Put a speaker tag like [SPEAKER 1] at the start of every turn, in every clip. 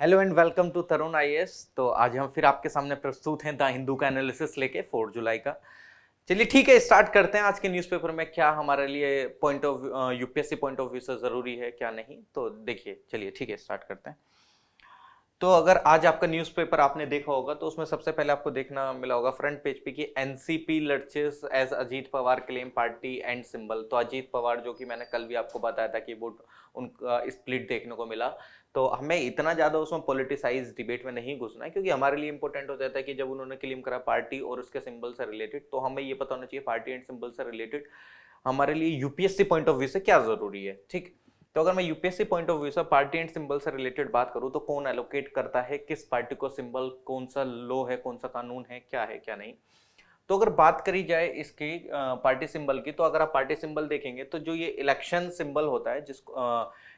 [SPEAKER 1] Hello and welcome to Tarun IAS. तो आज हम फिर आपके सामने प्रस्तुत हैं द हिंदू का एनालिसिस लेके 4 जुलाई का। चलिए ठीक है, स्टार्ट करते हैं। आज के न्यूज़पेपर में क्या हमारे लिए point of UPSC point of view से जरूरी है क्या नहीं, तो देखिए। चलिए ठीक है, स्टार्ट करते हैं। तो अगर आज आपका न्यूज़पेपर आपने देखा होगा तो उसमें सबसे पहले आपको देखना मिला होगा फ्रंट पेज पे कि NCP lurches as Ajit Pawar claim party and symbol. तो अजीत पवार, जो कि मैंने कल भी आपको बताया था कि वो उनका स्प्लिट देखने को मिला। तो हमें इतना ज्यादा उसमें पॉलिटिसाइज डिबेट में नहीं घुसना है, क्योंकि हमारे लिए इंपॉर्टेंट हो जाता है कि जब उन्होंने क्लेम करा पार्टी और उसके सिंबल से रिलेटेड, तो हमें ये पता होना चाहिए पार्टी एंड सिंबल से रिलेटेड हमारे लिए यूपीएससी पॉइंट ऑफ व्यू से क्या जरूरी है। ठीक, तो अगर मैं यूपीएससी पॉइंट ऑफ व्यू से पार्टी एंड सिंबल से रिलेटेड बात करूं तो कौन एलोकेट करता है किस पार्टी को सिंबल, कौन सा लॉ है, कौन सा कानून है क्या नहीं। तो अगर बात करी जाए इसकी पार्टी सिंबल की, तो अगर आप पार्टी सिंबल देखेंगे तो जो ये इलेक्शन सिंबल होता है, जिसको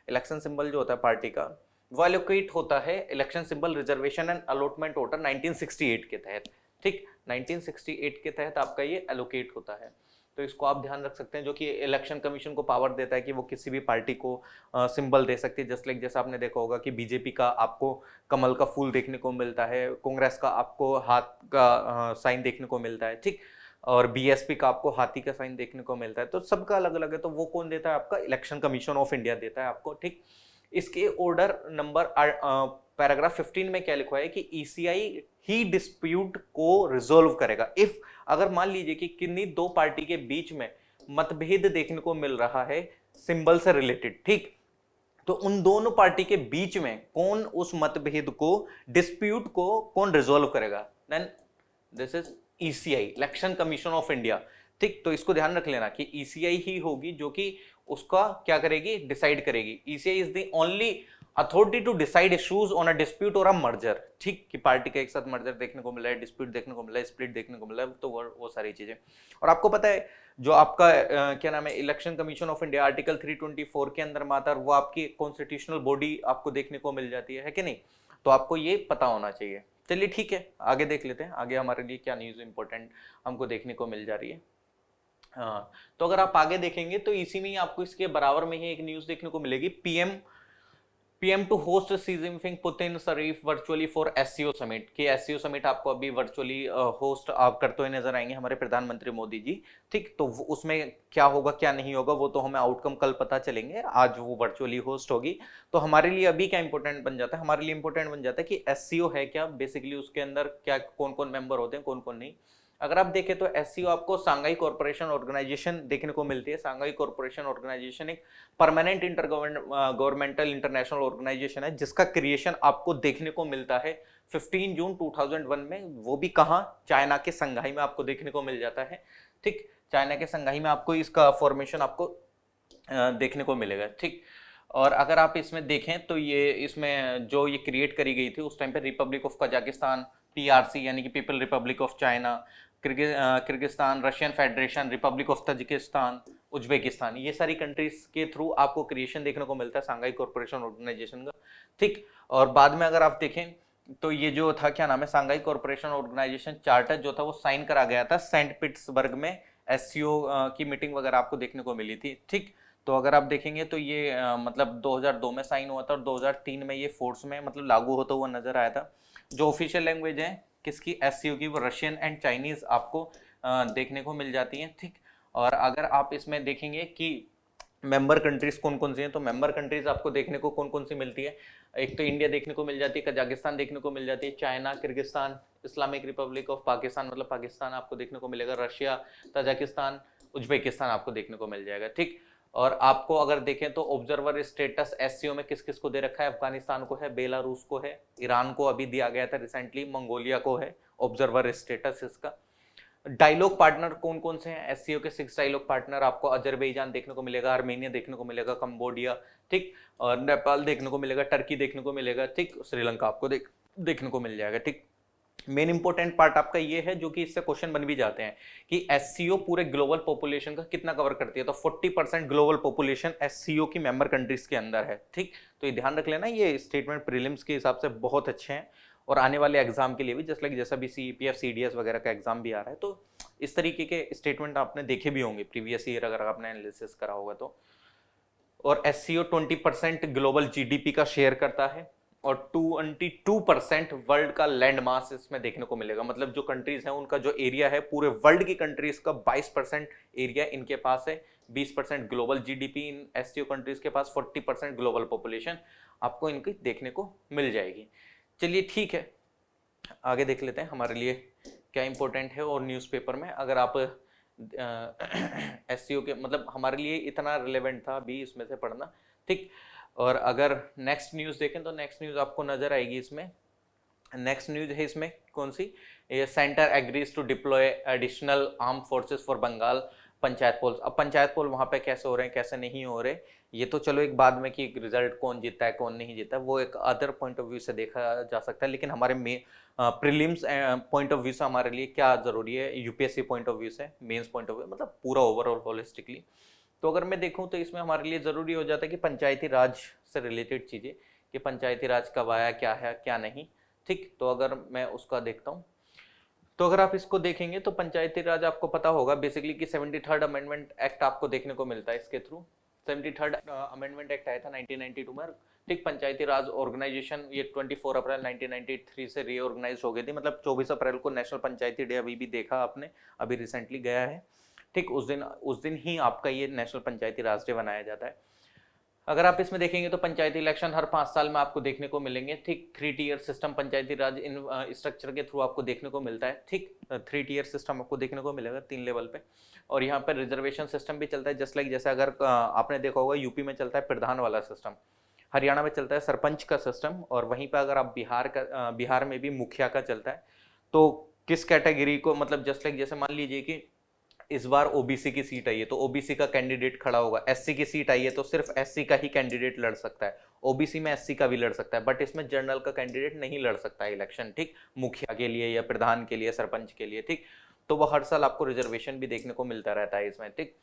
[SPEAKER 1] इलेक्शन सिंबल जो होता है पार्टी का, वो एलोकेट होता है election symbol reservation and allotment order 1968 के तहत। ठीक, 1968 के तहत आपका ये एलोकेट होता है। तो इसको आप ध्यान रख सकते हैं, जो कि इलेक्शन कमीशन को पावर देता है कि वो किसी भी पार्टी को सिंबल दे सकती है। जस्ट लाइक जैसा आपने देखा होगा कि बीजेपी का आपको कमल का फूल देखने को मिलता है, कांग्रेस का आपको हाथ का साइन देखने को मिलता है। ठीक, और बीएसपी का आपको हाथी का साइन देखने को मिलता है। तो सबका अलग अलग है, तो वो कौन देता है? आपका इलेक्शन कमीशन ऑफ इंडिया देता है आपको। ठीक, इसके ऑर्डर नंबर पैराग्राफ 15 में क्या लिखा है कि ईसीआई ही डिस्प्यूट को रिजोल्व करेगा इफ, अगर मान लीजिए कि किन्हीं दो पार्टी के बीच में मतभेद देखने को मिल रहा है सिंबल से रिलेटेड। ठीक, तो उन दोनों पार्टी के बीच में कौन उस मतभेद को, डिस्प्यूट को कौन रिजोल्व करेगा? Then this is ECI, election commission of India. ठीक, तो इसको ध्यान रख लेना कि ईसीआई ही होगी जो कि उसका क्या करेगी, डिसाइड करेगी। ECI is the only authority to decide issues on a dispute और अ मर्जर। ठीक, कि पार्टी का एक साथ मर्जर देखने को मिला है, डिस्प्यूट देखने को मिला है, स्प्लिट देखने को मिला है, तो वो सारी चीजें। और आपको पता है जो आपका क्या नाम है, election commission of India article 324 के अंदर में आता है, वो आपकी कॉन्स्टिट्यूशनल बॉडी आपको देखने को मिल जाती है कि नहीं? तो आपको ये पता होना चाहिए। चलिए ठीक है, आगे देख लेते हैं आगे हमारे लिए क्या न्यूज़ इंपॉर्टेंट हमको देखने को मिल जा रही है। हाँ, तो अगर आप आगे देखेंगे तो इसी में ही आपको इसके बराबर में ही एक न्यूज़ देखने को मिलेगी। PM to host Xi Jinping Putin Sharif virtually for SCO summit. कि एससीओ समिट आपको अभी वर्चुअली होस्ट आप करते हुए नजर आएंगे हमारे प्रधानमंत्री मोदी जी। ठीक, तो उसमें क्या होगा क्या नहीं होगा वो तो हमें आउटकम कल पता चलेंगे, आज वो वर्चुअली होस्ट होगी। तो हमारे लिए अभी क्या इंपॉर्टेंट बन जाता है, हमारे लिए इंपॉर्टेंट बन जाता है कि एससीओ है क्या, बेसिकली उसके अंदर क्या कौन कौन मेंबर होते हैं, कौन कौन नहीं। अगर आप देखें तो एससीओ आपको सांघाई कॉर्पोरेशन ऑर्गेनाइजेशन देखने को मिलती है। सांघाई कॉर्पोरेशन ऑर्गेनाइजेशन एक permanent inter governmental international organisation है, जिसका क्रिएशन आपको देखने को मिलता है 15 जून 2001 में। वो भी कहाँ? चाइना के संघाई में आपको देखने को मिल जाता है। ठीक, चाइना के संघाई में आपको इसका फॉर्मेशन आपको देखने को मिलेगा। ठीक, और अगर आप इसमें देखें तो ये इसमें जो ये क्रिएट करी गई थी उस टाइम पे रिपब्लिक ऑफ कजाकिस्तान, पीआरसी यानी कि people Republic of China, Kyrgyzstan, Russian federation, Republic of Tajikistan, Uzbekistan, ये सारी कंट्रीज के थ्रू आपको क्रिएशन देखने को मिलता है सांघाई कॉर्पोरेशन ऑर्गेनाइजेशन का। ठीक, और बाद में अगर आप देखें तो ये जो था क्या नाम है, सांघाई कॉर्पोरेशन ऑर्गेनाइजेशन चार्टर जो था वो साइन करा गया था सेंट पीटर्सबर्ग में। एससीओ की मीटिंग वगैरह आपको देखने को मिली थी। ठीक, तो अगर आप देखेंगे तो ये मतलब 2002 में साइन हुआ था और 2003 में ये फोर्स में मतलब लागू होता हुआ नजर आया था। जो ऑफिशियल लैंग्वेज है किसकी, एससीओ की, वो रशियन एंड चाइनीज आपको देखने को मिल जाती हैं। ठीक, और अगर आप इसमें देखेंगे कि मेंबर कंट्रीज कौन कौन सी हैं, तो मेंबर कंट्रीज आपको देखने को कौन कौन सी मिलती है। एक तो इंडिया देखने को मिल जाती है, कजाकिस्तान देखने को मिल जाती है, China, Kyrgyzstan, Islamic Republic of Pakistan मतलब पाकिस्तान आपको देखने को मिलेगा, रशिया, तजाकिस्तान, उज्बेकिस्तान आपको देखने को मिल जाएगा। ठीक, और आपको अगर देखें तो ऑब्जर्वर स्टेटस एससीओ में किस किस को दे रखा है, अफगानिस्तान को है, बेलारूस को है, ईरान को अभी दिया गया था रिसेंटली, मंगोलिया को है ऑब्जर्वर स्टेटस इसका। डायलॉग पार्टनर कौन कौन से हैं एससीओ के? 6 डायलॉग पार्टनर आपको अजरबैजान देखने को मिलेगा, आर्मेनिया देखने को मिलेगा, कंबोडिया, ठीक, और नेपाल देखने को मिलेगा, टर्की देखने को मिलेगा, ठीक, श्रीलंका आपको देखने को मिल जाएगा। ठीक, मेन इंपॉर्टेंट पार्ट आपका ये है जो कि इससे क्वेश्चन बन भी जाते हैं कि एससीओ पूरे ग्लोबल पॉपुलेशन का कितना कवर करती है, तो 40% ग्लोबल पॉपुलेशन एससीओ की मेंबर कंट्रीज के अंदर है। ठीक, तो ये ध्यान रख लेना, ये स्टेटमेंट प्रीलिम्स के हिसाब से बहुत अच्छे हैं और आने वाले एग्जाम के लिए भी, जस्ट लाइक जैसा भी सीपीएफ सीडीएस वगैरह का एग्जाम भी आ रहा है, तो इस तरीके के स्टेटमेंट आपने देखे भी होंगे प्रीवियस ईयर अगर आपने एनालिसिस करा होगा तो। और एससीओ 20% ग्लोबल जीडीपी का शेयर करता है और 22% वर्ल्ड का लैंड मास इसमें देखने को मिलेगा। मतलब जो कंट्रीज हैं उनका जो एरिया है, पूरे वर्ल्ड की कंट्रीज का 22% एरिया इनके पास है। 20% global GDP in SCO countries के पास, 40% ग्लोबल पॉपुलेशन आपको इनकी देखने को मिल जाएगी। चलिए ठीक है, आगे देख लेते हैं हमारे लिए क्या इंपॉर्टेंट है। और न्यूज़पेपर में अगर आप एससीओ के मतलब हमारे लिए इतना रिलेवेंट था अभी इसमें से पढ़ना, ठीक। और अगर नेक्स्ट न्यूज़ देखें तो नेक्स्ट न्यूज़ आपको नजर आएगी इसमें। नेक्स्ट न्यूज़ है इसमें कौन सी, ये centre agrees to deploy additional arm forces for Bengal panchayat polls. अब पंचायत पोल वहाँ पे कैसे हो रहे हैं कैसे नहीं हो रहे, ये तो चलो एक बाद में कि रिजल्ट कौन जीता है कौन नहीं जीता है वो एक अदर पॉइंट ऑफ व्यू से देखा जा सकता है, लेकिन हमारे में प्रीलिम्स पॉइंट ऑफ व्यू से हमारे लिए क्या जरूरी है, यूपीएससी पॉइंट ऑफ व्यू से, मेंस पॉइंट ऑफ व्यू, मतलब पूरा ओवरऑल होलिस्टिकली। तो अगर मैं देखूं तो इसमें हमारे लिए ज़रूरी हो जाता है कि पंचायती राज से रिलेटेड चीज़ें, कि पंचायती राज कब आया, क्या है क्या नहीं, ठीक। तो अगर मैं उसका देखता हूँ तो अगर आप इसको देखेंगे तो पंचायती राज आपको पता होगा बेसिकली कि 73rd अमेंडमेंट एक्ट आपको देखने को मिलता है इसके थ्रू। 73rd अमेंडमेंट एक्ट आया था 1992 में, ठीक। पंचायती राज ऑर्गेनाइजेशन ये 24 अप्रैल 1993 से रीऑर्गेनाइज हो गई थी। मतलब 24 अप्रैल को नेशनल पंचायती डे अभी भी देखा आपने, अभी रिसेंटली गया है, ठीक। उस दिन ही आपका ये नेशनल पंचायती राज डे बनाया जाता है। अगर आप इसमें देखेंगे तो पंचायती इलेक्शन हर 5 साल में आपको देखने को मिलेंगे, ठीक। 3 टियर सिस्टम पंचायती राज इन स्ट्रक्चर के थ्रू आपको देखने को मिलता है, ठीक। 3 टियर सिस्टम आपको देखने को मिलेगा 3 लेवल पे। और यहाँ पर रिजर्वेशन सिस्टम भी चलता है, जस्ट लाइक जैसे अगर आपने देखा होगा यूपी में चलता है प्रधान वाला सिस्टम, हरियाणा में चलता है सरपंच का सिस्टम, और वहीं पर अगर आप बिहार में भी मुखिया का चलता है। तो किस कैटेगरी को, मतलब जस्ट लाइक जैसे मान लीजिए कि इस बार ओबीसी की सीट आई है तो ओबीसी का कैंडिडेट खड़ा होगा, एससी की सीट आई है तो सिर्फ एससी का ही कैंडिडेट लड़ सकता है, ओबीसी में एससी का भी लड़ सकता है, बट इसमें जनरल का कैंडिडेट नहीं लड़ सकता है इलेक्शन, ठीक। मुखिया के लिए या प्रधान के लिए, सरपंच के लिए, ठीक। तो वो हर साल आपको रिजर्वेशन भी देखने को मिलता रहता है इसमें, ठीक।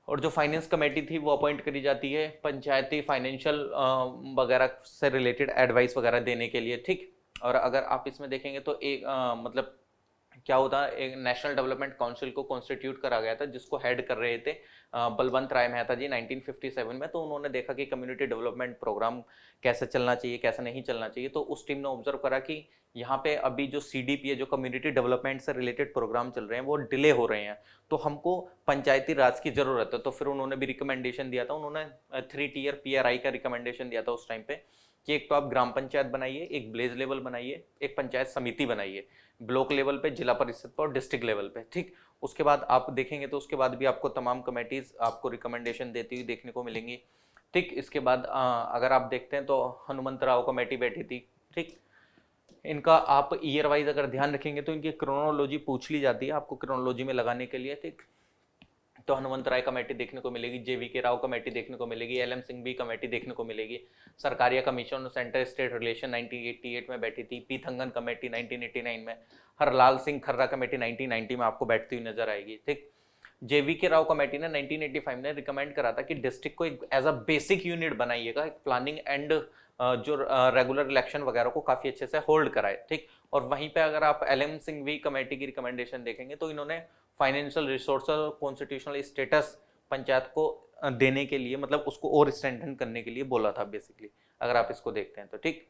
[SPEAKER 1] और जो फाइनेंस कमेटी थी वो अपॉइंट करी जाती है पंचायती फाइनेंशियल वगैरह से रिलेटेड एडवाइस वगैरह देने के लिए, ठीक। और अगर आप इसमें देखेंगे तो एक मतलब क्या होता है, एक नेशनल डेवलपमेंट काउंसिल को कॉन्स्टिट्यूट करा गया था जिसको हेड कर रहे थे बलवंत राय मेहता जी 1957 में। तो उन्होंने देखा कि कम्युनिटी डेवलपमेंट प्रोग्राम कैसे चलना चाहिए कैसे नहीं चलना चाहिए। तो उस टीम ने ऑब्जर्व करा कि यहाँ पे अभी जो सीडीपी है, जो कम्युनिटी डेवलपमेंट से रिलेटेड प्रोग्राम चल रहे हैं वो डिले हो रहे हैं, तो हमको पंचायती राज की जरूरत है। तो फिर उन्होंने भी रिकमेंडेशन दिया था, उन्होंने 3 टियर पीआरआई का रिकमेंडेशन दिया था उस टाइम पे कि एक तो आप ग्राम पंचायत बनाइए, एक विलेज लेवल बनाइए, एक पंचायत समिति बनाइए, ब्लॉक लेवल पे, जिला परिषद पर और डिस्ट्रिक्ट लेवल पे, ठीक। उसके बाद आप देखेंगे तो उसके बाद भी आपको तमाम कमेटीज आपको रिकमेंडेशन देती हुई देखने को मिलेंगी, ठीक। इसके बाद अगर आप देखते हैं तो हनुमंत राव कमेटी बैठी थी, ठीक। इनका आप ईयर वाइज अगर ध्यान रखेंगे तो इनकी क्रोनोलॉजी पूछ ली जाती है आपको क्रोनोलॉजी में लगाने के लिए, ठीक। तो हनुमंत राय कमेटी देखने को मिलेगी, जेवीके राव कमेटी देखने को मिलेगी, एलएम सिंघवी कमेटी देखने को मिलेगी, Sarkaria commission centre state relation 1988 में बैठी थी, पी थंगन कमेटी 1989 में, हरलाल सिंह खर्रा कमेटी 1990 में आपको बैठती हुई नजर आएगी, ठीक। जेवीके राव कमेटी ने 1985 में रिकमेंड करा था कि डिस्ट्रिक्ट को एक एज अ बेसिक यूनिट बनाइएगा, एक प्लानिंग एंड जो रेगुलर इलेक्शन वगैरह को काफी अच्छे से होल्ड कराए, ठीक। और वहीं पे अगर आप एलएम सिंघवी कमेटी की रिकमेंडेशन देखेंगे तो इन्होंने फाइनेंशियल रिसोर्स और कॉन्स्टिट्यूशनल स्टेटस पंचायत को देने के लिए, मतलब उसको और स्ट्रेंथन करने के लिए बोला था बेसिकली, अगर आप इसको देखते हैं तो, ठीक।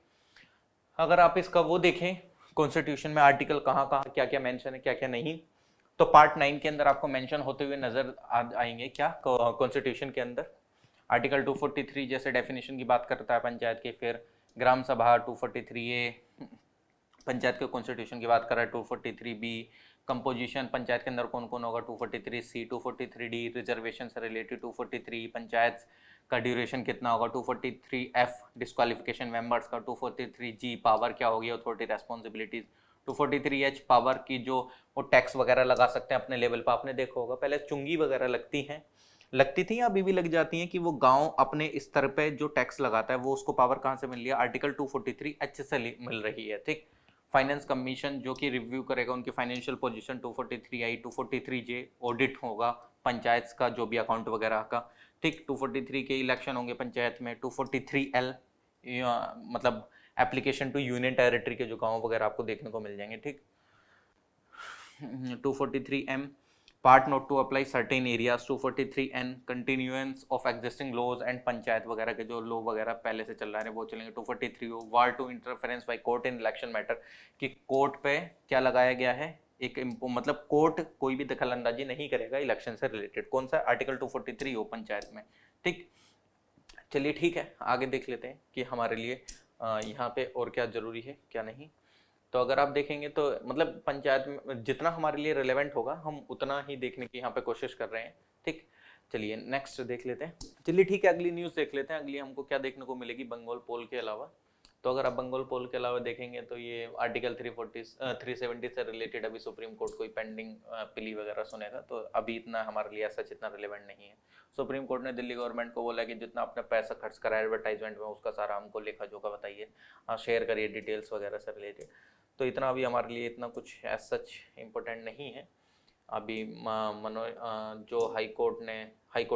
[SPEAKER 1] अगर आप इसका वो देखें कॉन्स्टिट्यूशन में आर्टिकल कहाँ कहाँ क्या क्या मेंशन है क्या क्या नहीं, तो पार्ट 9 के अंदर आपको मेंशन होते हुए नजर आएंगे क्या कॉन्स्टिट्यूशन के अंदर। आर्टिकल 243 जैसे डेफिनेशन की बात करता है पंचायत के, फिर ग्राम सभा 243A पंचायत के कॉन्स्टिट्यूशन की बात कर रहा है, 243B कंपोजिशन पंचायत के अंदर कौन कौन होगा, 243C, 243D रिजर्वेशन से रिलेटेड, 243 पंचायत का ड्यूरेशन कितना होगा, 243F डिस्क्वालिफिकेशन मेंबर्स का, 243G पावर क्या होगी, अथॉरिटी रेस्पॉन्सिबिलिटीज, 243H पावर की जो वो टैक्स वगैरह लगा सकते हैं अपने लेवल पर। आपने देखा होगा पहले चुंगी वगैरह लगती थी या अभी भी लग जाती हैं कि वो गांव अपने स्तर पे जो टैक्स लगाता है वो उसको पावर कहाँ से मिल रही है, आर्टिकल 243H से मिल रही है, ठीक। फाइनेंस कमीशन जो कि रिव्यू करेगा उनकी financial position, 243I 243J audit होगा पंचायत का जो भी अकाउंट वगैरह का, ठीक। 243 के इलेक्शन होंगे पंचायत में, 243L मतलब एप्लीकेशन टू यूनियन टेरिटरी के जो गाँव वगैरह आपको देखने को मिल जाएंगे, ठीक। 243M part not to apply certain areas 243N continuance of existing laws and panchayat वगैरह के जो लॉ वगैरह पहले से चल रहे हैं वो चलेंगे। 243 bar to interference by court in election matter, कि कोर्ट पे क्या लगाया गया है, एक मतलब कोर्ट कोई भी दखल अंदाजी नहीं करेगा इलेक्शन से रिलेटेड। कौन सा? आर्टिकल 243 हो पंचायत में। ठीक, चलिए ठीक है, आगे देख लेते हैं कि हमारे लिए यहाँ पे और क्या जरूरी है क्या नहीं। तो अगर आप देखेंगे तो मतलब पंचायत में जितना हमारे लिए रिलेवेंट होगा हम उतना ही देखने की यहाँ पे कोशिश कर रहे हैं। ठीक, चलिए नेक्स्ट देख लेते हैं। चलिए ठीक है, अगली न्यूज़ देख लेते हैं। अगली हमको क्या देखने को मिलेगी बंगाल पोल के अलावा। तो अगर आप बंगाल पोल के अलावा देखेंगे तो ये आर्टिकल 370 से रिलेटेड अभी सुप्रीम कोर्ट कोई पेंडिंग प्ली वगैरह सुनेगा, तो अभी इतना हमारे लिए सच इतना रिलेवेंट नहीं है। सुप्रीम कोर्ट ने दिल्ली गवर्नमेंट को बोला कि जितना आपने पैसा खर्च करा एडवर्टाइजमेंट में उसका सारा हमको लेखा जोखा बताइए, शेयर करिए डिटेल्स वगैरह से रिलेटेड। तो इतना अभी हमारे लिए इतना कुछ एज सच इम्पोर्टेंट नहीं है अभी। जो हाई कोर्ट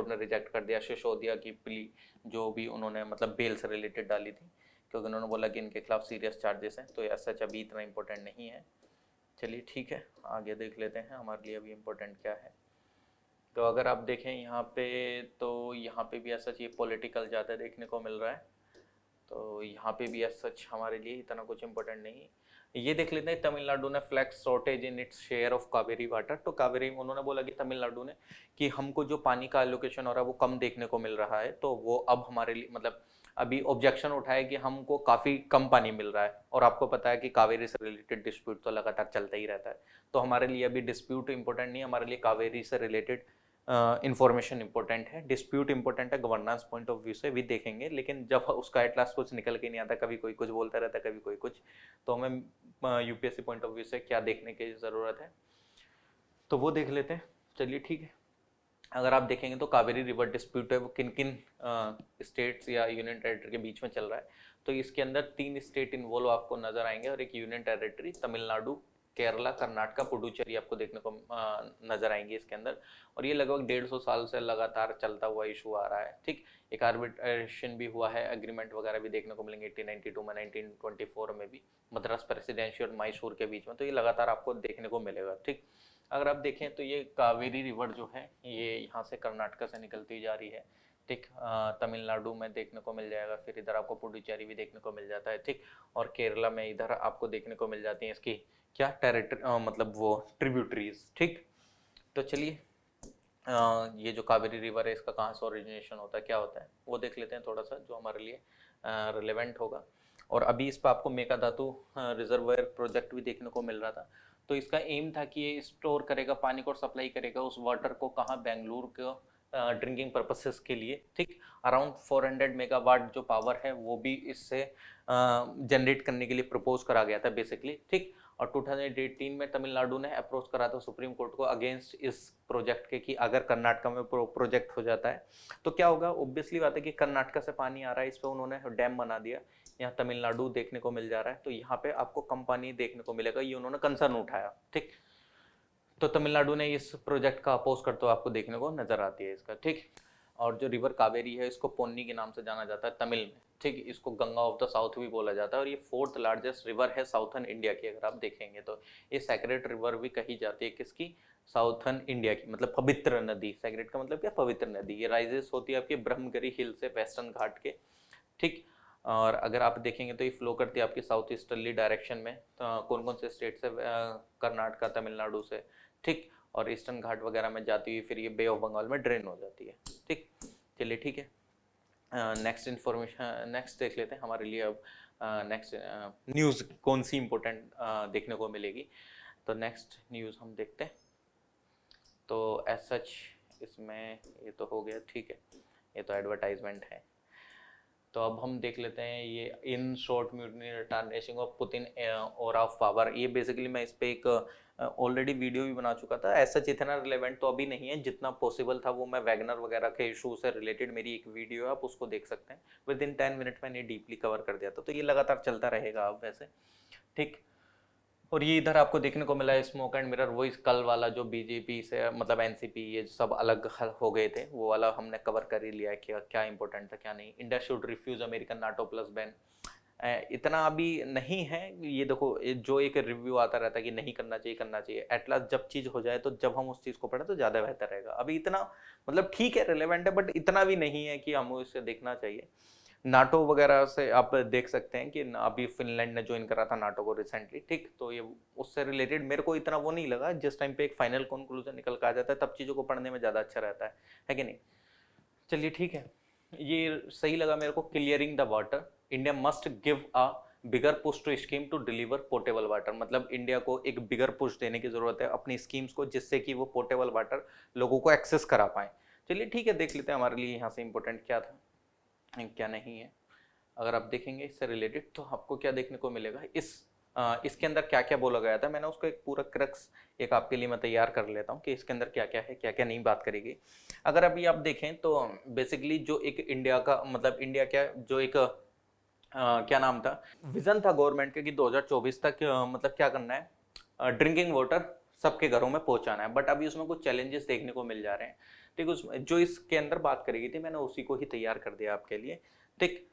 [SPEAKER 1] ने रिजेक्ट कर दिया सिसोदिया की प्ली, जो भी उन्होंने मतलब बेल से रिलेटेड डाली थी, क्योंकि उन्होंने बोला कि इनके खिलाफ सीरियस चार्जेस हैं, तो एज सच अभी इतना इम्पोर्टेंट नहीं है। चलिए ठीक है, आगे देख लेते हैं हमारे लिए अभी इम्पोर्टेंट क्या है। तो अगर आप देखें यहाँ पे, तो यहाँ पे भी एज सच ये पॉलिटिकल ज़्यादा देखने को मिल रहा है, तो यहाँ पे भी एज सच हमारे लिए इतना कुछ इम्पोर्टेंट नहीं। ये देख लेते हैं, तमिलनाडु ने flags shortage in its share of Kaveri water. तो कावेरी उन्होंने बोला कि तमिलनाडु ने कि हमको जो पानी का एलोकेशन हो रहा है वो कम देखने को मिल रहा है, तो वो अब हमारे लिए मतलब अभी ऑब्जेक्शन उठाए कि हमको काफ़ी कम पानी मिल रहा है। और आपको पता है कि कावेरी से रिलेटेड डिस्प्यूट तो लगातार चलता ही रहता है, तो हमारे लिए अभी डिस्प्यूट इंपॉर्टेंट नहीं है, हमारे लिए कावेरी से रिलेटेड इंफॉर्मेशन इंपॉर्टेंट है। डिस्प्यूट इंपॉर्टेंट है गवर्नेंस पॉइंट ऑफ व्यू से भी देखेंगे, लेकिन जब उसका एट लास्ट कुछ निकल के नहीं आता, कभी कोई कुछ बोलता रहता है कभी कोई कुछ, तो हमें यूपीएससी पॉइंट ऑफ व्यू से क्या देखने की ज़रूरत है तो वो देख लेते हैं। चलिए ठीक है, अगर आप देखेंगे तो कावेरी रिवर डिस्प्यूट है वो किन किन स्टेट्स या यूनियन टेरिटरी के बीच में चल रहा है। तो इसके अंदर 3 स्टेट इन्वॉल्व आपको नजर आएंगे और एक यूनियन टेरिटरी, तमिलनाडु, केरला, कर्नाटका, पुडुचेरी आपको देखने को नजर आएंगे इसके अंदर। और ये लगभग 150 साल से लगातार चलता हुआ इशू आ रहा है। ठीक, एक आर्बिट्रेशन भी हुआ है, एग्रीमेंट वगैरह भी देखने को मिलेंगे 1892 में, 1924 में भी मद्रास प्रेसिडेंसी और मैसूर के बीच में, तो ये लगातार आपको देखने को मिलेगा। ठीक, अगर आप देखें तो ये कावेरी रिवर जो है ये यहाँ से कर्नाटका से निकलती जा रही है। ठीक, तमिलनाडु में देखने को मिल जाएगा, फिर इधर आपको पुडुचेरी भी देखने को मिल जाता है। ठीक, और केरला में इधर आपको देखने को मिल जाती हैं इसकी क्या टेरिटरी मतलब वो ट्रिब्यूटरीज। ठीक, तो चलिए ये जो कावेरी रिवर है इसका कहाँ से ओरिजिनेशन होता है, क्या होता है वो देख लेते हैं थोड़ा सा, जो हमारे लिए रिलेवेंट होगा। और अभी इस पर आपको मेकाधातु रिजर्वायर प्रोजेक्ट भी देखने को मिल रहा था। तो इसका एम था कि ये स्टोर करेगा पानी को और सप्लाई करेगा उस वाटर को कहाँ, बेंगलुरु को ड्रिंकिंग पर्पसेस के लिए। ठीक, अराउंड 400 मेगावाट जो पावर है वो भी इससे जनरेट करने के लिए प्रपोज करा गया था बेसिकली। ठीक, और 2018 में तमिलनाडु ने अप्रोच करा था सुप्रीम कोर्ट को अगेंस्ट इस प्रोजेक्ट के कि अगर कर्नाटका में प्रोजेक्ट हो जाता है तो क्या होगा। ऑब्वियसली बात है कि कर्नाटका से पानी आ रहा है, इस पर उन्होंने डैम बना दिया, यहाँ तमिलनाडु देखने को मिल जा रहा है, तो यहाँ पे आपको कम पानी देखने को मिलेगा, ये उन्होंने कंसर्न उठाया। ठीक, तो तमिलनाडु ने इस प्रोजेक्ट का अपोज करते हुए आपको देखने को नजर आती है इसका। ठीक, और जो रिवर कावेरी है इसको पोन्नी के नाम से जाना जाता है तमिल में। ठीक, इसको गंगा ऑफ द साउथ भी बोला जाता है, और ये 4th लार्जेस्ट रिवर है साउथर्न इंडिया की। अगर आप देखेंगे तो ये सैक्रेड रिवर भी कही जाती है किसकी, साउथर्न इंडिया की, मतलब पवित्र नदी। सैक्रेड का मतलब क्या, पवित्र नदी। ये राइजेस होती है आपकी ब्रह्मगिरी हिल से वेस्टर्न घाट के। ठीक, और अगर आप देखेंगे तो ये फ्लो करती है आपकी साउथ ईस्टर्ली डायरेक्शन में। तो कौन कौन से स्टेट से, कर्नाटका, तमिलनाडु से। ठीक, और ईस्टर्न घाट वगैरह में जाती हुई फिर ये बे ऑफ बंगाल में ड्रेन हो जाती है। ठीक, चलिए ठीक है, नेक्स्ट इन्फॉर्मेशन नेक्स्ट देख लेते हैं हमारे लिए। अब नेक्स्ट न्यूज़ कौन सी इम्पोर्टेंट देखने को मिलेगी, तो नेक्स्ट न्यूज़ हम देखते हैं। तो एज सच इसमें ये तो हो गया, ठीक है, ये तो एडवर्टाइजमेंट है। तो अब हम देख लेते हैं ये in short mutiny retention of Putin और ऑफ पावर। ये बेसिकली मैं इस पर एक ऑलरेडी वीडियो भी बना चुका था। ऐसा जितना रिलेवेंट तो अभी नहीं है, जितना पॉसिबल था वो मैं वैगनर वगैरह के इशू से रिलेटेड मेरी एक वीडियो है, आप उसको देख सकते हैं। विद इन 10 मिनट मैंने डीपली कवर कर दिया था, तो ये लगातार चलता रहेगा अब वैसे। ठीक, और ये इधर आपको देखने को मिला है स्मोक एंड मिरर, वो इस कल वाला जो बीजेपी से मतलब एनसीपी ये सब अलग हो गए थे, वो वाला हमने कवर कर ही लिया है कि क्या इंपॉर्टेंट था क्या नहीं। India should refuse American NATO plus ban, इतना अभी नहीं है। ये देखो जो एक रिव्यू आता रहता है कि नहीं करना चाहिए करना चाहिए, एट लास्ट जब चीज हो जाए तो जब हम उस चीज को पढ़े तो ज्यादा बेहतर रहेगा। अभी इतना मतलब ठीक है, रिलेवेंट है, बट इतना भी नहीं है कि हमें इसे देखना चाहिए। नाटो वगैरह से आप देख सकते हैं कि अभी फिनलैंड ने ज्वाइन करा था नाटो को रिसेंटली, ठीक, तो ये उससे रिलेटेड मेरे को इतना वो नहीं लगा। जिस टाइम पे एक फाइनल कंक्लूजन निकल कर आ जाता है तब चीज़ों को पढ़ने में ज़्यादा अच्छा रहता है कि नहीं। चलिए ठीक है, ये सही लगा मेरे को। Clearing the water, India must give a bigger push to scheme to deliver portable water, मतलब इंडिया को एक बिगर पुश देने की जरूरत है अपनी स्कीम्स को, जिससे कि वो पोर्टेबल वाटर लोगों को एक्सेस करा पाए। चलिए ठीक है, देख लेते हैं हमारे लिए यहाँ से इंपॉर्टेंट क्या था क्या नहीं है। अगर आप देखेंगे इससे रिलेटेड तो आपको क्या देखने को मिलेगा, इसके अंदर क्या क्या बोला गया था। मैंने उसको एक पूरा क्रक्स एक आपके लिए मैं तैयार कर लेता हूँ कि इसके अंदर क्या क्या है क्या क्या नहीं बात करेगी। अगर अभी आप देखें तो बेसिकली जो एक इंडिया का मतलब इंडिया क्या जो एक क्या नाम था, विजन था गवर्नमेंट के कि 2024 तक मतलब क्या करना है, ड्रिंकिंग वाटर सबके घरों में पहुंचाना है। बट अभी उसमें कुछ चैलेंजेस देखने को मिल जा रहे हैं, ठीक। उस जो इसके अंदर बात करेगी थी मैंने उसी को ही तैयार कर दिया आपके लिए, ठीक।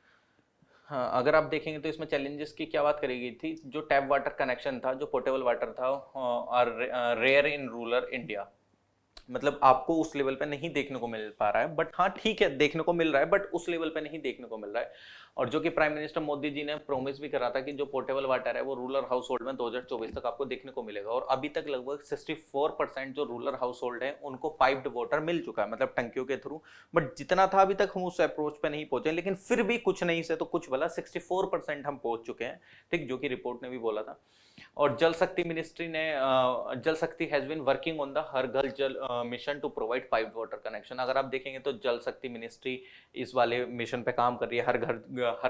[SPEAKER 1] हाँ, अगर आप देखेंगे तो इसमें चैलेंजेस की क्या बात करेगी थी, जो टैप वाटर कनेक्शन था, जो पोर्टेबल वाटर था, और रेयर इन रूरल इंडिया, मतलब आपको उस लेवल पे नहीं देखने को मिल पा रहा है। बट हाँ ठीक है, देखने को मिल रहा है बट उस लेवल पे नहीं देखने को मिल रहा है। और जो कि प्राइम मिनिस्टर मोदी जी ने प्रॉमिस भी करा था कि जो पोर्टेबल वाटर है वो रूरल हाउस होल्ड में 2024 तक आपको देखने को मिलेगा। और अभी तक लगभग 64% जो रूरल हाउस होल्ड है उनको पाइप्ड वाटर मिल चुका है, मतलब टंकियों के थ्रू। बट जितना था अभी तक हम उस अप्रोच पे नहीं पहुंचे, लेकिन फिर भी कुछ नहीं से तो कुछ भला 64% हम पहुंच चुके हैं, ठीक, जो कि रिपोर्ट ने भी बोला था। और जल शक्ति मिनिस्ट्री ने Jal Shakti has been working on the Har Ghar Jal mission to provide piped water connection. अगर आप देखेंगे तो जल शक्ति मिनिस्ट्री इस वाले मिशन पे काम कर रही है, हर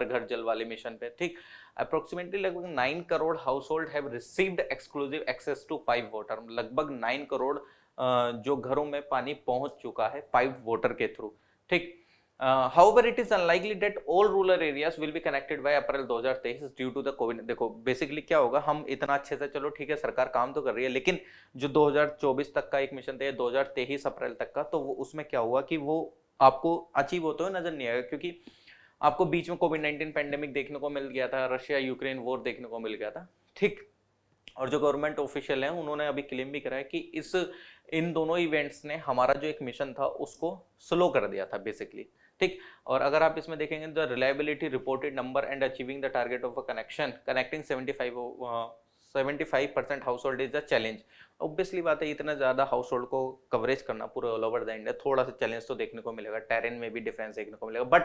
[SPEAKER 1] घर जल वाले मिशन पे, ठीक। अप्रोक्सीमेटली लगभग 9 crore household have received exclusive access to pipe water, लगभग 9 करोड़ जो घरों में पानी पहुंच चुका है पाइप वाटर के थ्रू, ठीक। However, it is unlikely that all rural areas will be connected by April 2023 due to the COVID। देखो बेसिकली क्या होगा, हम इतना अच्छे से चलो ठीक है सरकार काम तो कर रही है, लेकिन जो 2024 तक का एक मिशन था 2023 अप्रैल तक का, तो वो उसमें क्या हुआ कि वो आपको अचीव होते हुए नजर नहीं आएगा, क्योंकि आपको बीच में कोविड-19 पेंडेमिक देखने को मिल गया था, रशिया यूक्रेन वॉर देखने को मिल गया था, ठीक। और जो गवर्नमेंट ऑफिशियल हैं उन्होंने अभी क्लेम भी करा है कि इन दोनों इवेंट्स ने हमारा जो एक मिशन था उसको स्लो कर दिया था बेसिकली, ठीक। और अगर आप इसमें देखेंगे the reliability reported number and achieving the target of a connection connecting 75% house hold is the challenge. Obviously बात है, इतना ज़्यादा हाउस होल्ड को कवरेज करना पूरे ऑल ओवर द इंडिया, थोड़ा सा चैलेंज तो देखने को मिलेगा, टेरेन में भी डिफरेंस देखने को मिलेगा। बट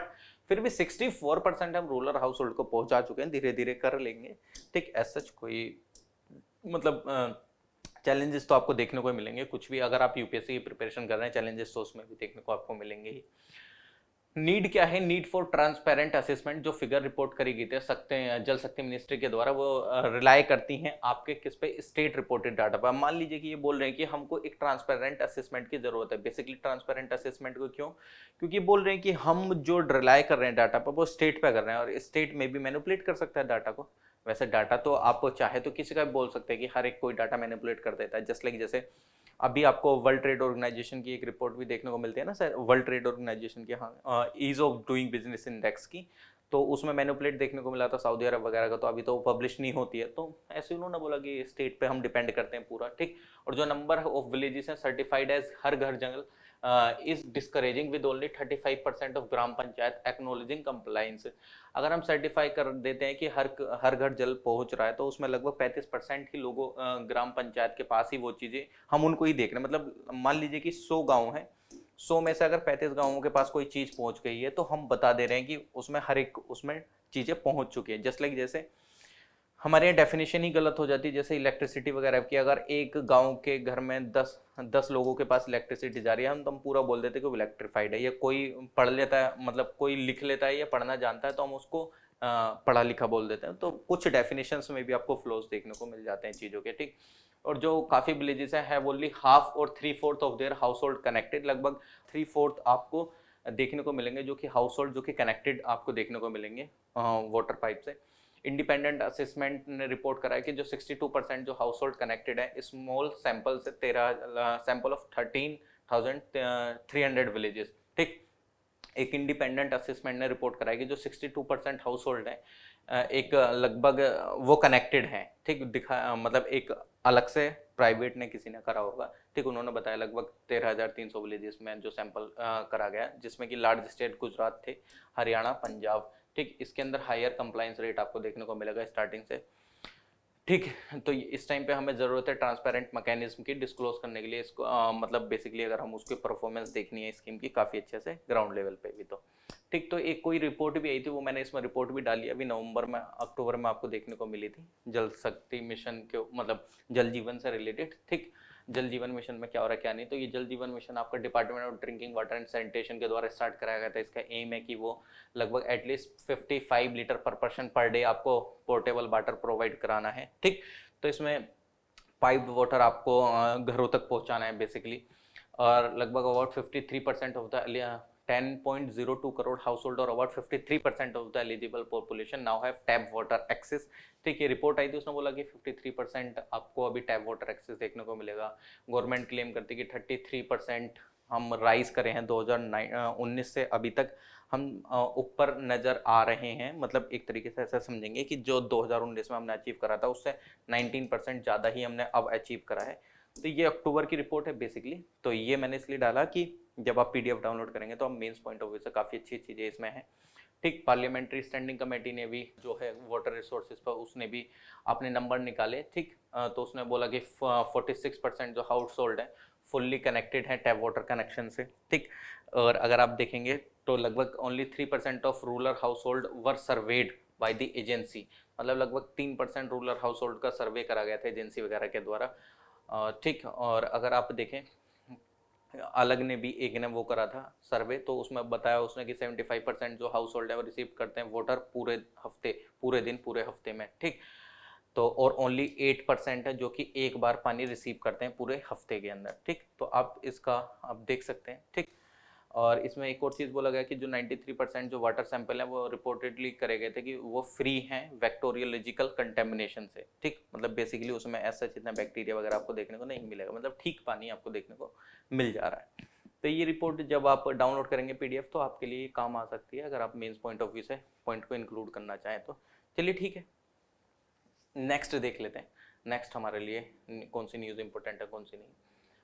[SPEAKER 1] फिर भी 64% हम रूरल हाउस होल्ड को पहुंचा चुके हैं, धीरे धीरे कर लेंगे, ठीक। एज सच कोई मतलब चैलेंजेस तो आपको देखने को मिलेंगे, कुछ भी अगर आप यूपीएससी की प्रिपरेशन कर रहे हैं चैलेंजेस तो उसमें भी देखने को आपको मिलेंगे ही। नीड क्या है, नीड फॉर ट्रांसपेरेंट असेसमेंट, जो फिगर रिपोर्ट करी गई थी जल शक्ति मिनिस्ट्री के द्वारा, वो रिलाय करती हैं आपके किस पे, स्टेट रिपोर्टेड डाटा पर। मान लीजिए कि ये बोल रहे हैं कि हमको एक ट्रांसपेरेंट असेसमेंट की जरूरत है। बेसिकली ट्रांसपेरेंट असेसमेंट को क्यों, क्योंकि बोल रहे हैं कि हम जो रिलाय कर रहे हैं डाटा पर वो स्टेट पे कर रहे हैं, और स्टेट में भी मैनिपुलेट कर सकता है डाटा को। वैसे डाटा तो आप चाहे तो किसी का भी बोल सकते हैं कि हर एक कोई डाटा मैनिपुलेट कर देता है, जस्ट लाइक जैसे अभी आपको वर्ल्ड ट्रेड ऑर्गेनाइजेशन की एक रिपोर्ट भी देखने को मिलती है ना सर, वर्ल्ड ट्रेड ऑर्गेनाइजेशन की, हाँ, ease of doing business index की, तो उसमें मैनिपुलेट देखने को मिला था सऊदी अरब वगैरह का, तो अभी तो पब्लिश नहीं होती है। तो ऐसे उन्होंने बोला कि स्टेट पे हम डिपेंड करते हैं पूरा, ठीक। और जो नंबर ऑफ विलेजेस हैं सर्टिफाइड एज हर घर jungle is discouraging with only 35% of gram panchayat acknowledging compliance. अगर हम सर्टिफाई कर देते हैं कि हर घर जल पहुंच रहा है, तो उसमें लगभग 35% ही लोगों ग्राम पंचायत के पास ही वो चीज़ें, हम उनको ही देख रहे हैं। मतलब मान लीजिए कि 100 गाँव हैं, 100 में से अगर 35 गाँवों के पास कोई चीज़ पहुंच गई है, तो हम बता दे रहे हैं कि उसमें हर एक उसमें चीज़ें पहुंच चुकी है। जस्ट लाइक जैसे हमारे यहाँ डेफिनेशन ही गलत हो जाती है, जैसे इलेक्ट्रिसिटी वगैरह की, अगर एक गांव के घर में 10 लोगों के पास इलेक्ट्रिसिटी जा रही है, हम तो हम पूरा बोल देते हैं कि वो इलेक्ट्रिफाइड है। या कोई पढ़ लेता है, मतलब कोई लिख लेता है या पढ़ना जानता है, तो हम उसको पढ़ा लिखा बोल देते हैं। तो कुछ डेफिनेशंस में भी आपको फ्लोज देखने को मिल जाते हैं चीज़ों के, ठीक। और जो काफ़ी विलेजेस हैं है ओनली हाफ और 3/4 of their house hold connected, लगभग 3/4 आपको देखने को मिलेंगे जो कि हाउस होल्ड जो कि कनेक्टेड आपको देखने को मिलेंगे वाटर पाइप से। इंडिपेंडेंट असेसमेंट ने रिपोर्ट करा है कि जो 62% जो हाउस होल्ड कनेक्टेड है स्मॉल सैंपल से 13 सैंपल ऑफ 13,300 विलेजेस, ठीक। एक इंडिपेंडेंट असेसमेंट ने रिपोर्ट कराई कि जो 62% हाउस होल्ड है एक लगभग वो कनेक्टेड हैं, ठीक, मतलब एक अलग से प्राइवेट ने किसी ने करा होगा, ठीक, उन्होंने बताया लगभग 13,300 विलेजेस में जो सैंपल करा गया, जिसमें कि लार्ज स्टेट गुजरात थे, हरियाणा, पंजाब, ठीक, इसके अंदर हायर कंप्लायंस रेट आपको देखने को मिलेगा स्टार्टिंग से, ठीक। तो इस टाइम पे हमें ज़रूरत है ट्रांसपेरेंट मैकेनिज्म की डिस्क्लोज करने के लिए इसको, मतलब बेसिकली अगर हम उसकी परफॉर्मेंस देखनी है स्कीम की काफ़ी अच्छे से ग्राउंड लेवल पे भी, तो ठीक। तो एक कोई रिपोर्ट भी आई थी, वो मैंने इसमें रिपोर्ट भी डाली अभी नवंबर में, अक्टूबर में आपको देखने को मिली थी, जल शक्ति मिशन के, मतलब जल जीवन से रिलेटेड, ठीक। जल जीवन मिशन में क्या हो रहा है क्या नहीं, तो ये जल जीवन मिशन आपका department of drinking water and sanitation के द्वारा स्टार्ट कराया गया था। इसका एम है कि वो लगभग एटलीस्ट 55 लीटर पर पर्सन पर डे आपको पोर्टेबल वाटर प्रोवाइड कराना है, ठीक। तो इसमें पाइप्ड वाटर आपको घरों तक पहुंचाना है बेसिकली, और लगभग about 53% of the 10.02 crore household और about 53% of the eligible population now have tap water access, ठीक है। रिपोर्ट आई थी, उसने बोला कि 53% आपको अभी टैप वाटर एक्सेस देखने को मिलेगा। गवर्नमेंट क्लेम करती है कि 33% हम राइज करे हैं 2019 से अभी तक हम ऊपर नज़र आ रहे हैं, मतलब एक तरीके से ऐसा समझेंगे कि जो 2019 में हमने अचीव करा था उससे 19% ज़्यादा ही हमने अब अचीव करा है। तो ये अक्टूबर की रिपोर्ट है बेसिकली, तो ये मैंने इसलिए डाला कि जब आप PDF डाउनलोड करेंगे तो आप मेंस पॉइंट ऑफ व्यू से काफ़ी अच्छी चीज़ें इसमें हैं, ठीक। पार्लियामेंट्री स्टैंडिंग कमेटी ने भी जो है वाटर रिसोर्सेज पर उसने भी अपने नंबर निकाले, ठीक। तो उसने बोला कि 46% जो हाउस होल्ड है फुल्ली कनेक्टेड है टैप वाटर कनेक्शन से, ठीक। और अगर आप देखेंगे तो लगभग only 3% of rural house hold were served by the agency, मतलब लगभग 3% रूरल हाउस होल्ड का सर्वे करा गया था एजेंसी वगैरह के द्वारा, ठीक। और अगर आप देखें अलग ने भी एक ने वो करा था सर्वे, तो उसमें बताया उसने कि 75% जो हाउस होल्ड है वो रिसीव करते हैं वाटर पूरे हफ्ते, पूरे दिन, पूरे हफ्ते में, ठीक। तो और ओनली 8% है जो कि एक बार पानी रिसीव करते हैं पूरे हफ्ते के अंदर, ठीक। तो आप इसका आप देख सकते हैं, ठीक। और इसमें एक और चीज़ बोला गया कि जो 93% जो वाटर सैंपल है वो रिपोर्टेडली करे गए थे कि वो फ्री हैं बैक्टीरियोलॉजिकल कंटेमिनेशन से, ठीक। मतलब बेसिकली उसमें ऐसा जितना बैक्टीरिया वगैरह आपको देखने को नहीं मिलेगा, मतलब ठीक पानी आपको देखने को मिल जा रहा है। तो ये रिपोर्ट जब आप डाउनलोड करेंगे PDF तो आपके लिए काम आ सकती है अगर आप मेंस पॉइंट ऑफ व्यू से पॉइंट को इंक्लूड करना चाहें तो। चलिए ठीक है, नेक्स्ट देख लेते हैं। नेक्स्ट हमारे लिए कौन सी न्यूज़ इंपॉर्टेंट है कौन सी नहीं।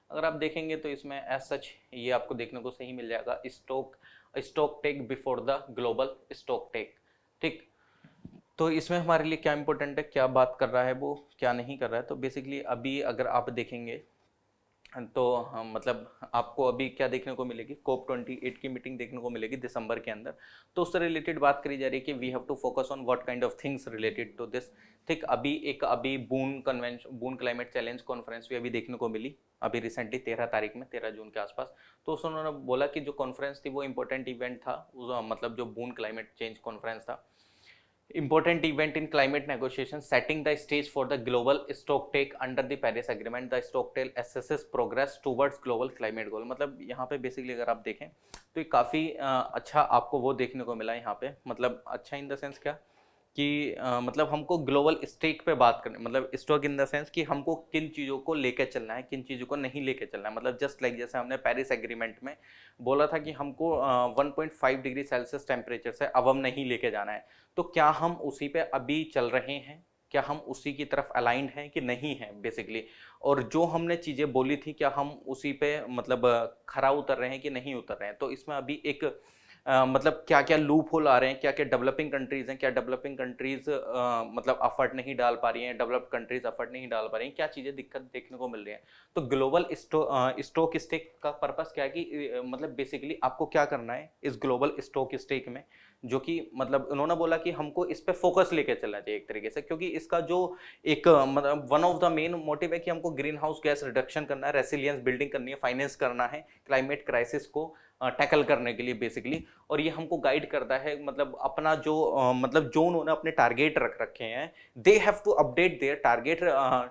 [SPEAKER 1] अगर आप देखेंगे तो इसमें एज सच ये आपको देखने को सही मिल जाएगा, stock take before the global stock take, ठीक। तो इसमें हमारे लिए क्या इंपॉर्टेंट है, क्या बात कर रहा है वो, क्या नहीं कर रहा है। तो बेसिकली अभी अगर आप देखेंगे तो मतलब आपको अभी क्या देखने को मिलेगी, COP28 की मीटिंग देखने को मिलेगी दिसंबर के अंदर। तो उससे रिलेटेड बात करी जा रही है कि we have to focus on what kind of things related to this, ठीक। अभी बून क्लाइमेट चैलेंज कॉन्फ्रेंस भी अभी देखने को मिली अभी रिसेंटली 13 तारीख में, 13 जून के आसपास। तो उन्होंने बोला कि जो कॉन्फ्रेंस थी वो इंपॉर्टेंट इवेंट था, मतलब जो बून क्लाइमेट चेंज कॉन्फ्रेंस था, important event in climate negotiation, setting the stage for the global stocktake under the Paris Agreement. The stocktake assesses progress towards global climate goal। मतलब यहाँ पे बेसिकली अगर आप देखें तो ये काफ़ी अच्छा आपको वो देखने को मिला यहाँ पे, मतलब अच्छा इन द सेंस क्या कि मतलब हमको ग्लोबल स्टेक पे बात करनी, मतलब स्टॉक इन द सेंस कि हमको किन चीज़ों को लेकर चलना है, किन चीज़ों को नहीं लेकर चलना है। मतलब जस्ट लाइक जैसे हमने पेरिस एग्रीमेंट में बोला था कि हमको 1.5 डिग्री सेल्सियस टेम्परेचर से अब हम नहीं लेके जाना है, तो क्या हम उसी पे अभी चल रहे हैं, क्या हम उसी की तरफ अलाइंड हैं कि नहीं हैं बेसिकली। और जो हमने चीज़ें बोली थी क्या हम उसी पे मतलब खरा उतर रहे हैं कि नहीं उतर रहे हैं। तो इसमें अभी एक मतलब क्या क्या लूप होल आ रहे हैं, क्या क्या डेवलपिंग कंट्रीज हैं, क्या डेवलपिंग कंट्रीज मतलब एफर्ट नहीं डाल पा रही हैं, डेवलप्ड कंट्रीज एफर्ट नहीं डाल पा रही हैं, क्या चीज़ें दिक्कत देखने को मिल रही हैं। तो ग्लोबल स्टॉक स्टेक का पर्पस क्या है कि मतलब बेसिकली आपको क्या करना है इस ग्लोबल स्टॉक स्टेक में, जो कि मतलब उन्होंने बोला कि हमको इस पे फोकस लेके चलना चाहिए एक तरीके से, क्योंकि इसका जो एक मतलब one of the main motive है कि हमको ग्रीन हाउस गैस रिडक्शन करना है, रेसिलियंस बिल्डिंग करनी है, फाइनेंस करना है क्लाइमेट क्राइसिस को टैकल करने के लिए बेसिकली। और ये हमको गाइड करता है, मतलब अपना जो मतलब जो उन्होंने अपने टारगेट रख रखे हैं, they have to update their target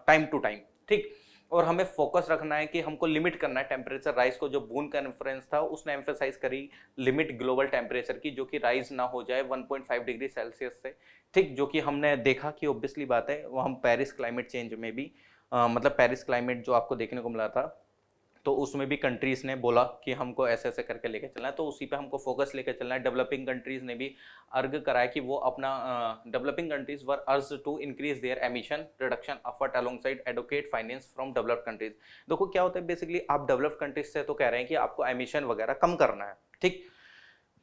[SPEAKER 1] time to time, ठीक। और हमें फोकस रखना है कि हमको लिमिट करना है टेम्परेचर राइज को। जो बून कॉन्फ्रेंस था उसने एम्फेसाइज करी लिमिट ग्लोबल टेम्परेचर की, जो कि राइज ना हो जाए 1.5 डिग्री सेल्सियस से, ठीक। जो कि हमने देखा कि ऑब्वियसली बात है वो हम पेरिस क्लाइमेट चेंज में भी मतलब पेरिस क्लाइमेट जो आपको देखने को मिला था तो उसमें भी कंट्रीज ने बोला कि हमको ऐसे ऐसे करके लेके चलना है, तो उसी पे हमको फोकस लेके चलना है। डेवलपिंग कंट्रीज ने भी अर्ग कराया कि वो अपना developing countries were urged to increase their emission reduction effort alongside advocate finance from developed countries. देखो क्या होता है बेसिकली, आप डेवलप्ड कंट्रीज से तो कह रहे हैं कि आपको एमिशन वगैरह कम करना है, ठीक,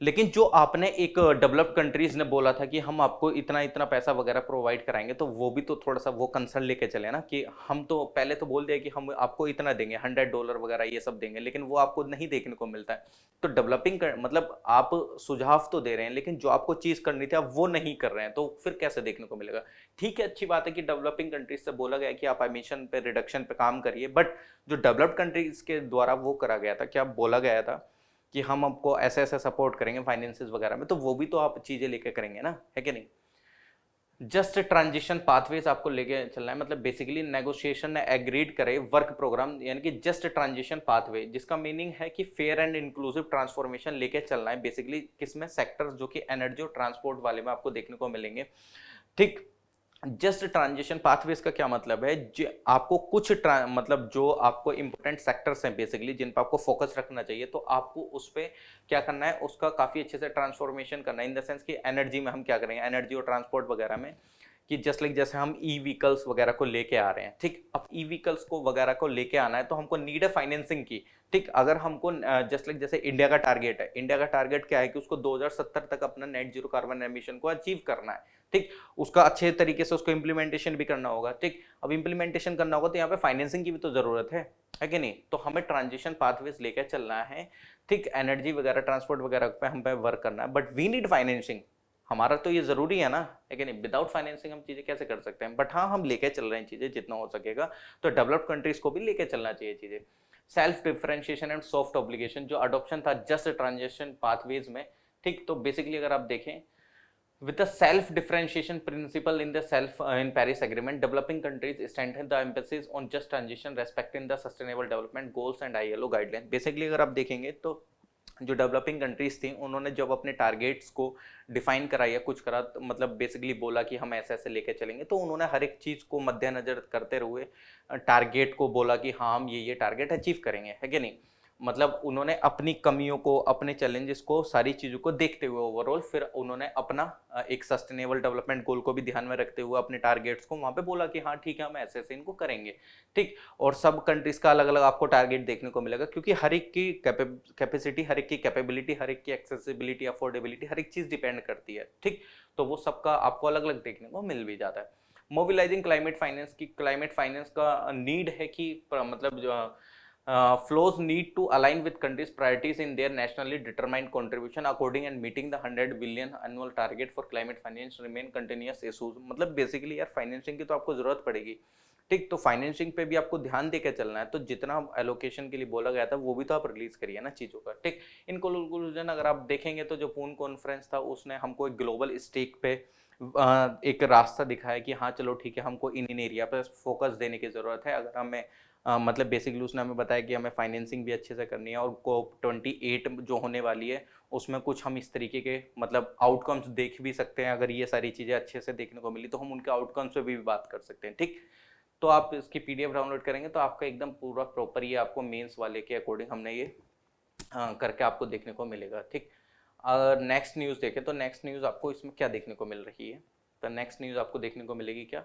[SPEAKER 1] लेकिन जो आपने एक डेवलप्ड कंट्रीज ने बोला था कि हम आपको इतना इतना पैसा वगैरह प्रोवाइड कराएंगे, तो वो भी तो थोड़ा सा वो कंसर्न लेके चले ना, कि हम तो पहले तो बोल दिया कि हम आपको इतना देंगे, $100 वगैरह ये सब देंगे, लेकिन वो आपको नहीं देखने को मिलता है। तो डेवलपिंग मतलब आप सुझाव तो दे रहे हैं, लेकिन जो आपको चीज करनी थी आप वो नहीं कर रहे हैं, तो फिर कैसे देखने को मिलेगा। ठीक है, अच्छी बात है कि डेवलपिंग कंट्रीज से बोला गया कि आप एमिशन पे रिडक्शन पे काम करिए, बट जो डेवलप्ड कंट्रीज के द्वारा वो करा गया था, क्या बोला गया था कि हम आपको ऐसे ऐसे सपोर्ट करेंगे फाइनेंसेस वगैरह में, तो वो भी तो आप चीजें लेके करेंगे ना, है कि नहीं। जस्ट ट्रांजिशन पाथवेज आपको लेके चलना है, मतलब बेसिकली नेगोशिएशन ने एग्रीड करे वर्क प्रोग्राम, यानी कि जस्ट ट्रांजिशन पाथवे, जिसका मीनिंग है कि फेयर एंड इंक्लूसिव ट्रांसफॉर्मेशन लेके चलना है बेसिकली, किसमें, सेक्टर्स जो कि एनर्जी और ट्रांसपोर्ट वाले में आपको देखने को मिलेंगे, ठीक। जस्ट ट्रांजिशन पाथवेज का क्या मतलब है, आपको कुछ मतलब जो आपको इंपॉर्टेंट सेक्टर्स हैं बेसिकली, जिन पर आपको फोकस रखना चाहिए, तो आपको उस पर क्या करना है, उसका काफी अच्छे से ट्रांसफॉर्मेशन करना है, इन द सेंस कि एनर्जी में हम क्या करेंगे, एनर्जी और ट्रांसपोर्ट वगैरह में, कि जस्ट लाइक जैसे हम ई व्हीकल्स वगैरह को लेके आ रहे हैं, ठीक। अब ई व्हीकल्स को वगैरह को लेके आना है तो हमको नीड है फाइनेंसिंग की, ठीक। अगर हमको जस्ट लाइक जैसे इंडिया का टारगेट है, इंडिया का टारगेट क्या है कि उसको 2070 तक अपना नेट जीरो कार्बन एमिशन को अचीव करना है, ठीक। उसका अच्छे तरीके से उसको इंप्लीमेंटेशन भी करना होगा, ठीक। अब इंप्लीमेंटेशन करना होगा तो यहाँ पे फाइनेंसिंग की भी तो जरूरत है कि नहीं। तो हमें ट्रांजिशन पाथवेज लेकर चलना है, ठीक। एनर्जी वगैरह ट्रांसपोर्ट वगैरह पे हम पे वर्क करना है, बट वी नीड फाइनेंसिंग, हमारा तो ये जरूरी है ना, है कि नहीं। विदाउट फाइनेंसिंग हम चीजें कैसे कर सकते हैं, बट हाँ हम लेके चल रहे हैं चीजें जितना हो सकेगा, तो डेवलप्ड कंट्रीज को भी लेके चलना चाहिए चीजें। Self differentiation and soft obligation जो अडॉप्शन था जस्ट ट्रांजिशन पाथवेज में, ठीक। तो बेसिकली अगर आप देखें, with the self differentiation principle in the in Paris agreement, developing countries strengthen the emphasis on just transition respecting the sustainable development goals and ILO guidelines। Basically अगर आप देखेंगे तो जो डेवलपिंग कंट्रीज थी उन्होंने जब अपने टारगेट्स को डिफाइन करा या कुछ करा, तो मतलब बेसिकली बोला कि हम ऐसे ऐसे लेके चलेंगे, तो उन्होंने हर एक चीज को मद्देनजर करते हुए टारगेट को बोला कि हाँ हम ये टारगेट अचीव करेंगे, है कि नहीं। मतलब उन्होंने अपनी कमियों को, अपने चैलेंजेस को, सारी चीज़ों को देखते हुए ओवरऑल फिर उन्होंने अपना एक सस्टेनेबल डेवलपमेंट गोल को भी ध्यान में रखते हुए अपने टारगेट्स को वहाँ पे बोला कि हाँ ठीक है हम ऐसे ऐसे इनको करेंगे, ठीक। और सब कंट्रीज का अलग अलग आपको टारगेट देखने को मिलेगा, क्योंकि हर एक की कैपेसिटी, हर एक की कैपेबिलिटी, हर एक की एक्सेसिबिलिटी, अफोर्डेबिलिटी, हर एक चीज़ डिपेंड करती है, ठीक। तो वो सबका आपको अलग अलग देखने को मिल भी जाता है। मोबिलाइजिंग क्लाइमेट फाइनेंस की, क्लाइमेट फाइनेंस का नीड है कि मतलब जो flows need to align with countries' priorities in their nationally determined contribution according and meeting the 100 billion annual target for climate finance remain continuous issues। मतलब basically यार financing की तो आपको जरूरत पड़ेगी, ठीक। तो फाइनेंसिंग पे भी आपको ध्यान देकर चलना है, तो जितना एलोकेशन के लिए बोला गया था वो भी तो आप रिलीज करिए ना चीज़ों का, ठीक। इन कंक्लूजन अगर आप देखेंगे तो जो पूर्ण कॉन्फ्रेंस था उसने हमको एक ग्लोबल स्टेक पे एक रास्ता दिखाया कि हाँ चलो ठीक है हमको इन एरिया पे फोकस देने की ज़रूरत है। अगर हमें मतलब बेसिकली उसने हमें बताया कि हमें फाइनेंसिंग भी अच्छे से करनी है, और COP28 जो होने वाली है उसमें कुछ हम इस तरीके के मतलब आउटकम्स देख भी सकते हैं। अगर ये सारी चीज़ें अच्छे से देखने को मिली तो हम उनके आउटकम्स पे भी बात कर सकते हैं, ठीक। तो आप इसकी PDF डाउनलोड करेंगे तो आपका एकदम पूरा प्रॉपर ये आपको मेंस वाले के अकॉर्डिंग हमने ये करके आपको देखने को मिलेगा, ठीक। अगर नेक्स्ट न्यूज़ देखें तो नेक्स्ट न्यूज़ आपको इसमें क्या देखने को मिल रही है, तो नेक्स्ट न्यूज़ आपको देखने को मिलेगी क्या,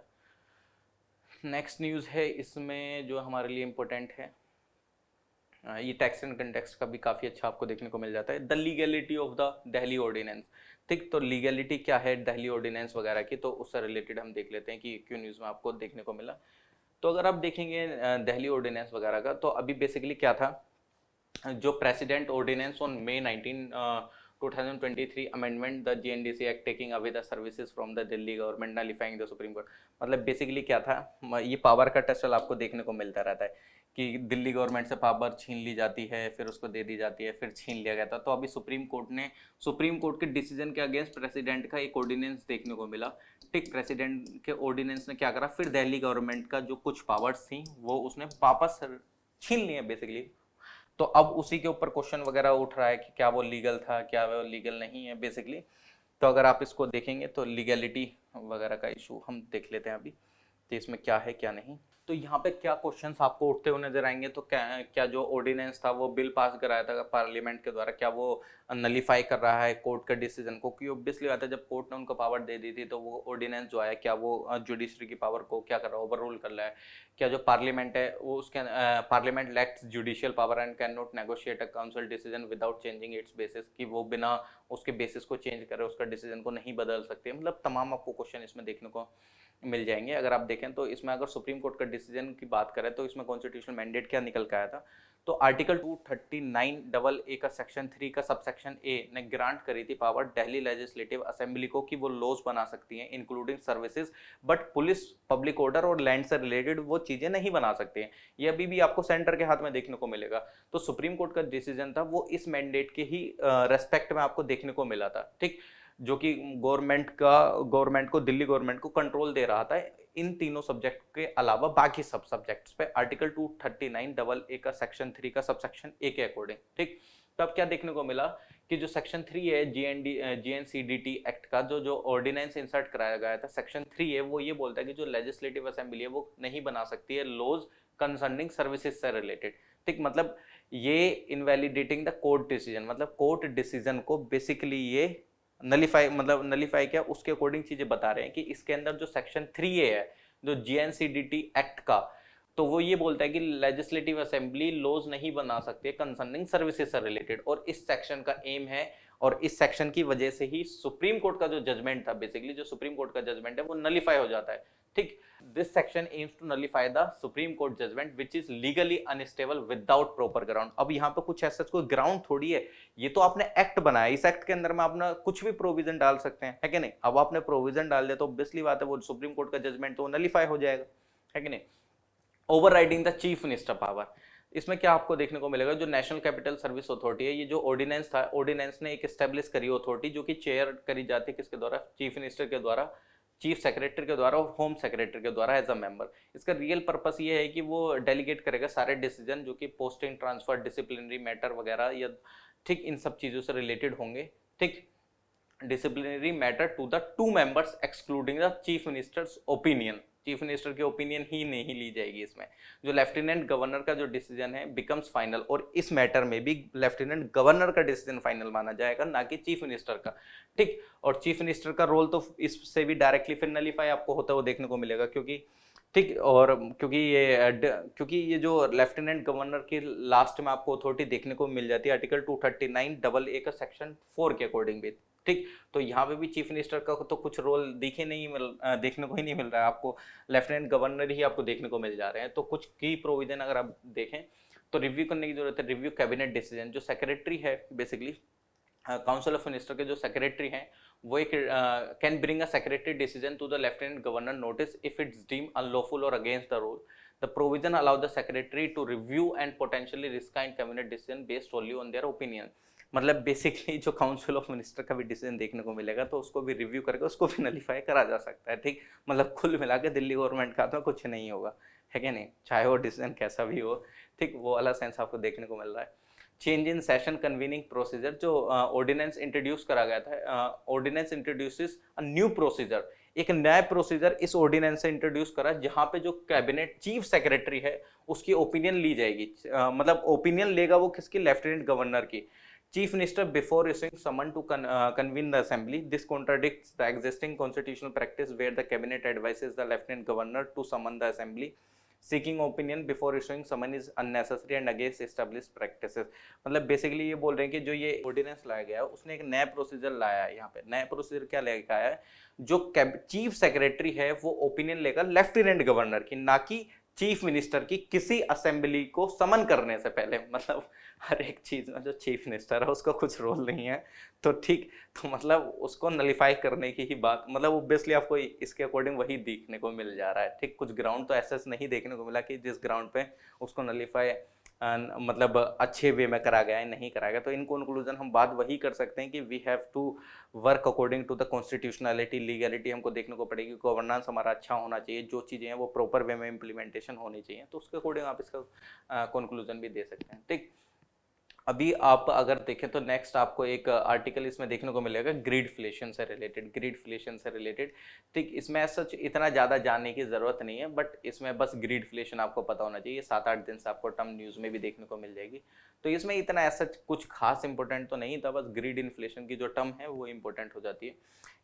[SPEAKER 1] नेक्स्ट न्यूज़ है इसमें जो हमारे लिए इम्पोर्टेंट है, ये टैक्स एंड कंटेक्स्ट का भी काफ़ी अच्छा आपको देखने को मिल जाता है। The legality of the Delhi ordinance, ठीक। तो लीगैलिटी क्या है दिल्ली ऑर्डिनेंस वगैरह की, तो उससे रिलेटेड हम देख लेते हैं कि क्यों न्यूज़ में आपको देखने को मिला। तो अगर आप देखेंगे दिल्ली ऑर्डिनेंस वगैरह का, तो अभी बेसिकली क्या था, जो president ordinance on May 19, 2023 amendment the GNDC act taking away the services from the Delhi government nullifying the supreme court. मतलब बेसिकली क्या था, ये पावर का टसल आपको देखने को मिलता रहता है कि दिल्ली गवर्नमेंट से पावर छीन ली जाती है, फिर उसको दे दी जाती है, फिर छीन लिया गया था। तो अभी सुप्रीम कोर्ट के डिसीजन के अगेंस्ट प्रेसिडेंट का एक ऑर्डिनेंस देखने को मिला, ठीक। प्रेसिडेंट के ऑर्डिनेंस ने क्या करा, फिर दिल्ली गवर्नमेंट का जो कुछ पावर्स थी वो उसने वापस छीन लिए बेसिकली। तो अब उसी के ऊपर क्वेश्चन वगैरह उठ रहा है कि क्या वो लीगल था, क्या वो लीगल नहीं है बेसिकली। तो अगर आप इसको देखेंगे तो लीगैलिटी वगैरह का इशू हम देख लेते हैं अभी, तो इसमें क्या है क्या नहीं। तो यहाँ पे क्या क्वेश्चंस आपको उठते हुए नजर आएंगे, तो क्या जो ऑर्डिनेंस था वो बिल पास कराया था पार्लियामेंट के द्वारा, क्या वो नलीफाई कर रहा है कोर्ट का डिसीजन को? क्योंकि ऑब्वियसली बात है, जब कोर्ट ने उनको पावर दे दी थी तो वो ऑर्डिनेंस जो आया क्या वो जुडिशरी की पावर को क्या कर रहा है, ओवर रूल कर रहा है? क्या जो पार्लियामेंट है वो उसके parliament lakhs judicial power and can not negotiate a council decision without changing it's basis, कि वो बिना उसके बेसिस को चेंज करे उसका डिसीजन को नहीं बदल सकते? मतलब तमाम आपको क्वेश्चन इसमें देखने को मिल जाएंगे। अगर आप देखें तो इसमें अगर सुप्रीम कोर्ट का डिसीजन की बात करें तो इसमें कॉन्स्टिट्यूशनल मैंडेट क्या निकल के आया था, तो आर्टिकल 239 का सेक्शन 3 का सबसेक्शन ए ने ग्रांट करी थी पावर दिल्ली लेजिस्लेटिव असेंबली को कि वो लॉज बना सकती हैं including services, but police, public order और लैंड से रिलेटेड वो चीजें नहीं बना सकते हैं। ये अभी भी आपको सेंटर के हाथ में देखने को मिलेगा। तो सुप्रीम कोर्ट का डिसीजन था वो इस मैंडेट के ही रेस्पेक्ट में आपको देखने को मिला था, ठीक, जो कि गवर्नमेंट को, दिल्ली गवर्नमेंट को कंट्रोल दे रहा था इन तीनों सब्जेक्ट के अलावा बाकी सब सब्जेक्ट्स पे आर्टिकल 239 का सेक्शन 3 का सबसेक्शन ए के अकॉर्डिंग, ठीक। तो अब क्या देखने को मिला कि जो सेक्शन 3 है जीएनसीडीटी एक्ट का जो ऑर्डिनेंस इंसर्ट कराया गया था, सेक्शन 3 है वो ये बोलता है कि जो लेजिस्लेटिव असेंबली है वो नहीं बना सकती है लॉज कंसर्निंग सर्विसेज से रिलेटेड, ठीक। मतलब ये इनवैलिडेटिंग द कोर्ट डिसीजन, मतलब कोर्ट डिसीजन को बेसिकली ये नलीफाई क्या उसके अकॉर्डिंग चीजें बता रहे हैं कि इसके अंदर जो सेक्शन 3A है जो जीएनसीडीटी एक्ट का, तो वो ये बोलता है कि लेजिस्लेटिव असेंबली लॉज नहीं बना सकते कंसर्निंग सर्विसेज से रिलेटेड, और इस सेक्शन का एम है और इस सेक्शन की वजह से ही सुप्रीम कोर्ट का जो जजमेंट था, बेसिकली जो सुप्रीम कोर्ट का जजमेंट है वो नलीफाई हो जाता है, ठीक। This section aims to nullify the supreme court judgement which is legally unstable without proper ground. अब यहाँ पे कुछ ऐसा कोई ग्राउंड थोड़ी है, ये तो आपने एक्ट बनाया, इस एक्ट के अंदर में अपना कुछ भी प्रोविजन डाल सकते हैं, है कि नहीं? अब आपने प्रोविजन डाल दिया तो ऑब्वियसली बात है वो सुप्रीम कोर्ट का जजमेंट तो नलीफाई हो जाएगा, है कि नहीं? Overriding the chief minister power, इसमें क्या आपको देखने को मिलेगा, जो नेशनल कैपिटल सर्विस अथॉरिटी है, ये जो ऑर्डिनेंस था, ऑर्डिनेंस ने एक एस्टेब्लिश करी अथॉरिटी जो कि चेयर करी जाती है किसके द्वारा? चीफ मिनिस्टर के द्वारा, चीफ सेक्रेटरी के द्वारा और होम सेक्रेटरी के द्वारा एज अ मेंबर। इसका रियल पर्पस ये है कि वो डेलीगेट करेगा सारे डिसीजन जो कि पोस्टिंग, ट्रांसफर, डिसिप्लिनरी मैटर वगैरह या ठीक इन सब चीजों से रिलेटेड होंगे, ठीक। Disciplinary matter to the 2 members excluding the chief minister's opinion, chief minister की ओपिनियन ही नहीं ली जाएगी इसमें। जो लेफ्टिनेंट गवर्नर का जो डिसीजन है बिकम्स फाइनल, और इस मैटर में भी लेफ्टिनेंट गवर्नर का डिसीजन फाइनल माना जाएगा, ना कि चीफ मिनिस्टर का, ठीक। और चीफ मिनिस्टर का रोल तो इससे भी डायरेक्टली फिर नलीफाई आपको होता हुआ देखने को मिलेगा, क्योंकि ठीक, और क्योंकि ये जो लेफ्टिनेंट गवर्नर की लास्ट में आपको अथॉरिटी देखने को मिल जाती है आर्टिकल 239 का सेक्शन 4 के अकॉर्डिंग भी, ठीक। तो यहाँ पे भी चीफ मिनिस्टर का तो कुछ रोल देखने को ही नहीं मिल रहा है आपको, लेफ्टिनेंट गवर्नर ही आपको देखने को मिल जा रहे हैं। तो कुछ की प्रोविजन अगर आप देखें तो रिव्यू करने की जरूरत है। रिव्यू कैबिनेट डिसीजन, जो सेक्रेटरी है बेसिकली काउंसिल ऑफ मिनिस्टर के जो सेक्रेटरी हैं वो एक can bring a secretary decision to the lieutenant governor notice if it's deem unlawful और against the rule. The provision allow the secretary to review and potentially rescind cabinet decision based only on their opinion. मतलब basically जो council of minister का भी decision देखने को मिलेगा तो उसको भी रिव्यू करके उसको भी नलीफाई करा जा सकता है, ठीक। मतलब कुल मिला के दिल्ली गवर्नमेंट का तो कुछ नहीं होगा, है कि नहीं, चाहे वो डिसीजन कैसा भी हो, ठीक। वो वाला सेंस आपको देखने को मिल रहा है। Change in session convening procedure, जो ऑर्डिनेंस इंट्रोड्यूस करा गया था, ordinance introduces a new procedure, एक नया प्रोसीजर इस ऑर्डिनेंस से इंट्रोड्यूस करा जहां पे जो कैबिनेट चीफ सेक्रेटरी है उसकी ओपिनियन ली जाएगी। मतलब ओपिनियन लेगा वो किसकी? लेफ्टिनेंट गवर्नर की। Chief Minister before issuing summon to convene the assembly. This contradicts the existing constitutional practice where the cabinet advises the lieutenant governor to summon the assembly. Seeking opinion before issuing summon is unnecessary and against established practices. मतलब basically ये बोल रहे हैं कि जो ये ordinance लाया गया है उसने एक नया प्रोसीजर लाया है। यहाँ पे नया प्रोसीजर क्या लेकर आया है? जो चीफ सेक्रेटरी है वो ओपिनियन लेगा लेफ्टिनेंट गवर्नर की, ना कि चीफ मिनिस्टर की किसी असेंबली को समन करने से पहले। मतलब हर एक चीज में जो चीफ मिनिस्टर है उसका कुछ रोल नहीं है, तो ठीक, तो मतलब उसको नलीफाई करने की ही बात, मतलब ऑब्वियसली आपको इसके अकॉर्डिंग वही देखने को मिल जा रहा है, ठीक। कुछ ग्राउंड तो ऐसा नहीं देखने को मिला कि जिस ग्राउंड पे उसको नलीफाई मतलब अच्छे वे में करा गया है, नहीं करा गया। तो इन कंक्लूजन हम बात वही कर सकते हैं कि we have to work according to the constitutionality, legality हमको देखने को पड़ेगी, गवर्नेंस हमारा अच्छा होना चाहिए, जो चीज़ें हैं वो प्रॉपर वे में इम्प्लीमेंटेशन होनी चाहिए, तो उसके अकॉर्डिंग आप इसका कंक्लूजन भी दे सकते हैं, ठीक। अभी आप अगर देखें तो नेक्स्ट आपको एक आर्टिकल इसमें देखने को मिलेगा ग्रीडफ्लेशन से रिलेटेड, ग्रीडफ्लेशन से रिलेटेड। ठीक, इसमें सच इतना ज़्यादा जानने की ज़रूरत नहीं है, बट इसमें बस ग्रीडफ्लेशन आपको पता होना चाहिए। 7-8 दिन से आपको टर्म न्यूज़ में भी देखने को मिल जाएगी। तो इसमें इतना ऐसा कुछ खास इंपॉर्टेंट तो नहीं था, बस ग्रीड इन्फ्लेशन की जो टर्म है वो इंपॉर्टेंट हो जाती है।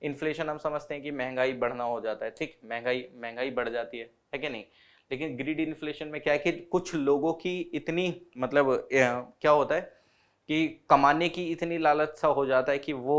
[SPEAKER 1] इन्फ्लेशन हम समझते हैं कि महंगाई बढ़ना हो जाता है, ठीक, महंगाई बढ़ जाती है कि नहीं। लेकिन ग्रीड इन्फ्लेशन में क्या है कि कुछ लोगों की इतनी मतलब क्या होता है कि कमाने की इतनी लालच सा हो जाता है कि वो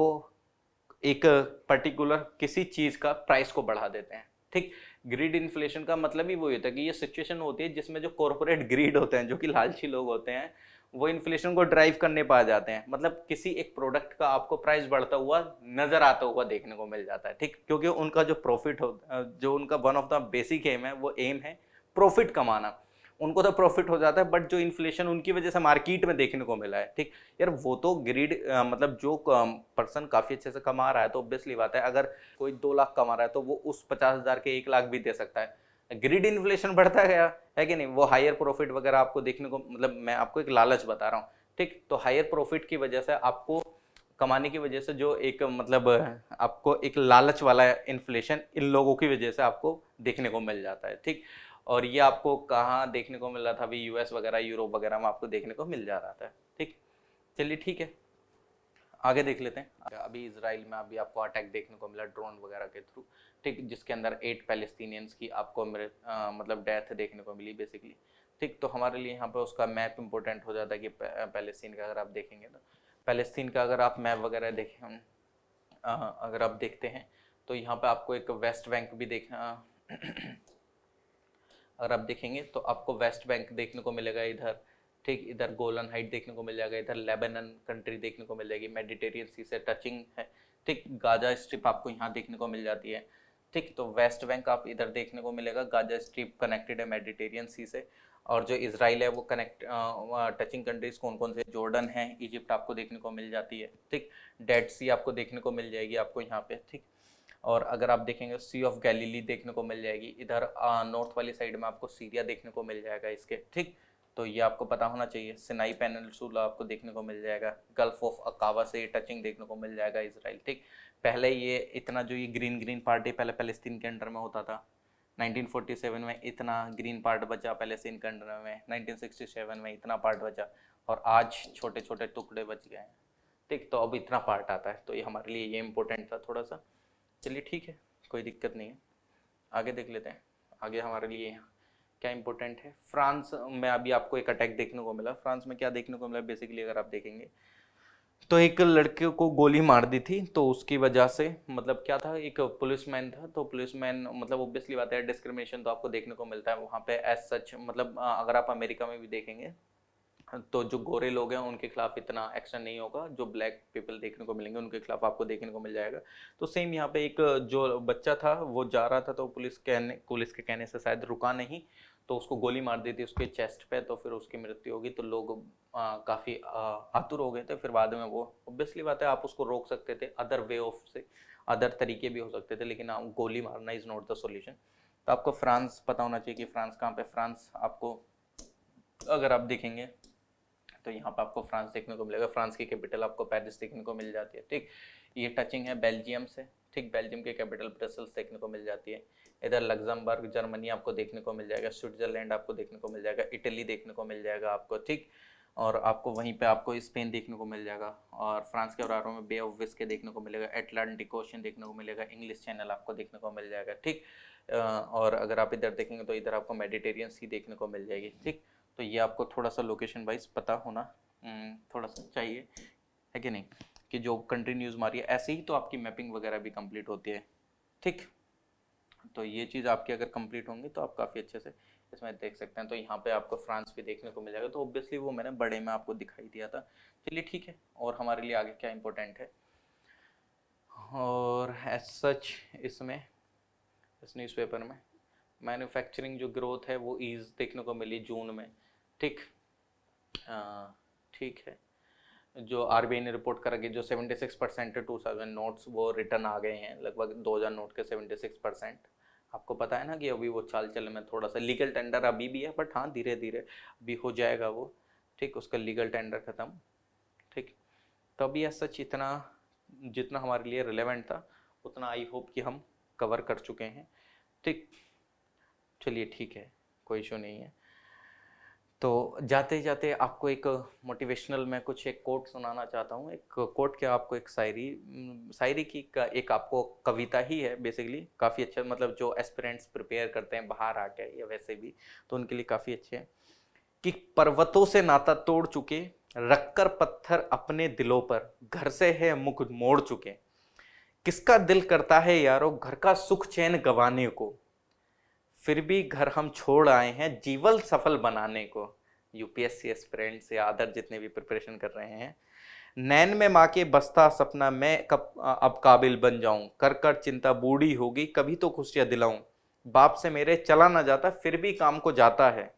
[SPEAKER 1] एक पर्टिकुलर किसी चीज का प्राइस को बढ़ा देते हैं। ठीक, ग्रीड इन्फ्लेशन का मतलब ही वही होता है कि ये सिचुएशन होती है जिसमें जो कॉर्पोरेट ग्रीड होते हैं, जो कि लालची लोग होते हैं, वो इन्फ्लेशन को ड्राइव करने पा जाते हैं। मतलब किसी एक प्रोडक्ट का आपको प्राइस बढ़ता हुआ नजर आता हुआ देखने को मिल जाता है। ठीक, क्योंकि उनका जो प्रॉफिट होता है, जो उनका one of the basic aim है, वो एम है प्रॉफिट कमाना। उनको तो प्रॉफिट हो जाता है, बट जो इन्फ्लेशन उनकी वजह से मार्केट में देखने को मिला है, ठीक यार, वो तो ग्रीड मतलब जो पर्सन काफी अच्छे से कमा रहा है तो ऑब्वियसली बात है, अगर कोई 2 लाख कमा रहा है तो वो उस 50,000 के 1 लाख भी दे सकता है। ग्रीड इन्फ्लेशन बढ़ता गया है कि नहीं, वो हायर प्रॉफिट वगैरह आपको देखने को, मतलब मैं आपको एक लालच बता रहा हूँ। ठीक, तो हायर प्रॉफिट की वजह से आपको कमाने की वजह से जो एक मतलब आपको एक लालच वाला इन्फ्लेशन इन लोगों की वजह से आपको देखने को मिल जाता है। ठीक, और ये आपको कहाँ देखने को मिल रहा था, अभी यूएस वगैरह यूरोप वगैरह में आपको देखने को मिल जा रहा था। ठीक, चलिए ठीक है, आगे देख लेते हैं। अभी इसराइल में अभी आपको अटैक देखने को मिला ड्रोन वगैरह के थ्रू, ठीक, जिसके अंदर 8 पैलेस्टीनियंस की आपको मतलब डेथ देखने को मिली बेसिकली। ठीक, तो हमारे लिए यहाँ पे उसका मैप इंपॉर्टेंट हो जाता है कि पैलेस्टीन का अगर आप देखेंगे तो, पैलेस्तीन का अगर आप मैप वगैरह देखें, अगर आप देखते हैं तो यहाँ पे आपको एक वेस्ट बैंक भी अगर आप देखेंगे तो आपको वेस्ट बैंक देखने को मिलेगा इधर। ठीक, इधर गोलन हाइट देखने को मिल जाएगा, इधर लेबनान कंट्री देखने को मिल जाएगी, मेडिटेरियन सी से टचिंग है। ठीक, गाजा स्ट्रिप आपको यहाँ देखने को मिल जाती है। ठीक, तो वेस्ट बैंक आप इधर देखने को मिलेगा, गाजा स्ट्रिप कनेक्टेड है मेडिटेरियन सी से। और जो इसराइल है वो कनेक्ट टचिंग कंट्रीज कौन कौन से, जॉर्डन है, इजिप्ट आपको देखने को मिल जाती है। ठीक, डेड सी आपको देखने को मिल जाएगी आपको यहाँ पे। ठीक, और अगर आप देखेंगे सी ऑफ गैलीली देखने को मिल जाएगी इधर, नॉर्थ वाली साइड में आपको सीरिया देखने को मिल जाएगा इसके। ठीक, तो ये आपको पता होना चाहिए। सिनाई पेनिनसुला आपको देखने को मिल जाएगा, गल्फ ऑफ अकावा से टचिंग देखने को मिल जाएगा इसराइल। ठीक, पहले ये इतना जो ये ग्रीन ग्रीन पार्ट पहले पैलेस्तीन के अंडर में होता था, 1947 में इतना ग्रीन पार्ट बचा पैलेस्तीन के अंडर में, 1967 में इतना पार्ट बचा, और आज छोटे छोटे टुकड़े बच गए हैं। ठीक, तो अब इतना पार्ट आता है, तो ये हमारे लिए ये इंपॉर्टेंट था थोड़ा सा। चलिए ठीक है, कोई दिक्कत नहीं है, आगे देख लेते हैं। आगे हमारे लिए क्या इंपॉर्टेंट है, फ्रांस में अभी आपको एक अटैक देखने को मिला। फ्रांस में क्या देखने को मिला बेसिकली, अगर आप देखेंगे तो एक लड़के को गोली मार दी थी, तो उसकी वजह से मतलब क्या था, एक पुलिसमैन था, तो पुलिसमैन मतलब ऑब्वियसली बात है डिस्क्रिमिनेशन तो आपको देखने को मिलता है वहाँ पे एज सच। मतलब अगर आप अमेरिका में भी देखेंगे तो जो गोरे लोग हैं उनके खिलाफ इतना एक्शन नहीं होगा, जो ब्लैक पीपल देखने को मिलेंगे उनके खिलाफ आपको देखने को मिल जाएगा। तो सेम यहाँ पे एक जो बच्चा था वो जा रहा था, तो पुलिस के कहने से शायद रुका नहीं, तो उसको गोली मार दी थी उसके चेस्ट पे, तो फिर उसकी मृत्यु होगी। तो लोग काफ़ी आतुर हो गए थे। फिर बाद में वो ऑब्वियसली बात है आप उसको रोक सकते थे अदर वे ऑफ से, अदर तरीके भी हो सकते थे, लेकिन गोली मारना इज़ नॉट द सॉल्यूशन। तो आपको फ्रांस पता होना चाहिए कि फ्रांस कहाँ पे, फ्रांस आपको अगर आप देखेंगे तो यहाँ पे आपको फ्रांस देखने को मिलेगा, फ्रांस की कैपिटल आपको पेरिस देखने को मिल जाती है। ठीक, ये टचिंग है बेल्जियम से। ठीक, बेल्जियम की कैपिटल ब्रसल्स देखने को मिल जाती है। इधर लग्जमबर्ग जर्मनी आपको देखने को मिल जाएगा, स्विट्जरलैंड आपको देखने को मिल जाएगा, इटली देखने को मिल जाएगा आपको। ठीक, और आपको वहीं पे आपको स्पेन देखने को मिल जाएगा, और फ्रांस के बराबर में बे ऑफ बिस्के देखने को मिलेगा, एटलांटिक ओशन देखने को मिलेगा, इंग्लिश चैनल आपको देखने को मिल जाएगा। ठीक, और अगर आप इधर देखेंगे तो इधर आपको मेडिटेरियन सी देखने को मिल जाएगी। ठीक, तो ये आपको थोड़ा सा लोकेशन वाइज पता होना थोड़ा सा चाहिए, है कि नहीं, कि जो कंट्री न्यूज़ मारी है ऐसे ही तो आपकी मैपिंग वगैरह भी कंप्लीट होती है। ठीक, तो ये चीज़ आपकी अगर कंप्लीट होंगी तो आप काफ़ी अच्छे से इसमें देख सकते हैं। तो यहाँ पे आपको फ्रांस भी देखने को मिल जाएगा, तो ऑब्वियसली वो मैंने बड़े में आपको दिखाई दिया था। चलिए ठीक है, और हमारे लिए आगे क्या इंपॉर्टेंट है, और एज सच इसमें इस न्यूज़पेपर में मैन्युफैक्चरिंग जो ग्रोथ है वो ईज देखने को मिली जून में। ठीक, ठीक है, जो आरबीआई ने रिपोर्ट करा कि जो 76% 2000 नोट्स वो रिटर्न आ गए हैं, लगभग 2000 नोट के 76%। आपको पता है ना कि अभी वो चाल चल में थोड़ा सा लीगल टेंडर अभी भी है, बट हाँ धीरे धीरे अभी हो जाएगा वो। ठीक, उसका लीगल टेंडर खत्म, तो अभी सच इतना जितना हमारे लिए रिलेवेंट था उतना आई होप कि हम कवर कर चुके हैं। ठीक, चलिए ठीक है, कोई इशू नहीं है। तो जाते जाते आपको एक मोटिवेशनल मैं कुछ एक कोट सुनाना चाहता हूँ। एक कोट क्या, आपको एक शायरी की एक आपको कविता ही है बेसिकली, काफ़ी अच्छा, मतलब जो एस्पिरेंट्स प्रिपेयर करते हैं बाहर आके या वैसे भी, तो उनके लिए काफ़ी अच्छे हैं कि पर्वतों से नाता तोड़ चुके, रखकर पत्थर अपने दिलों पर, घर से है मुख मोड़ चुके, किसका दिल करता है यारो घर का सुख चैन गंवाने को, फिर भी घर हम छोड़ आए हैं जीवन सफल बनाने को। यूपीएससी एस्पिरेंट्स या अदर जितने भी प्रिपरेशन कर रहे हैं, नैन में माँ के बसता सपना मैं कब अब काबिल बन जाऊं, कर कर चिंता बूढ़ी होगी कभी तो खुशियां दिलाऊं, बाप से मेरे चला ना जाता फिर भी काम को जाता है,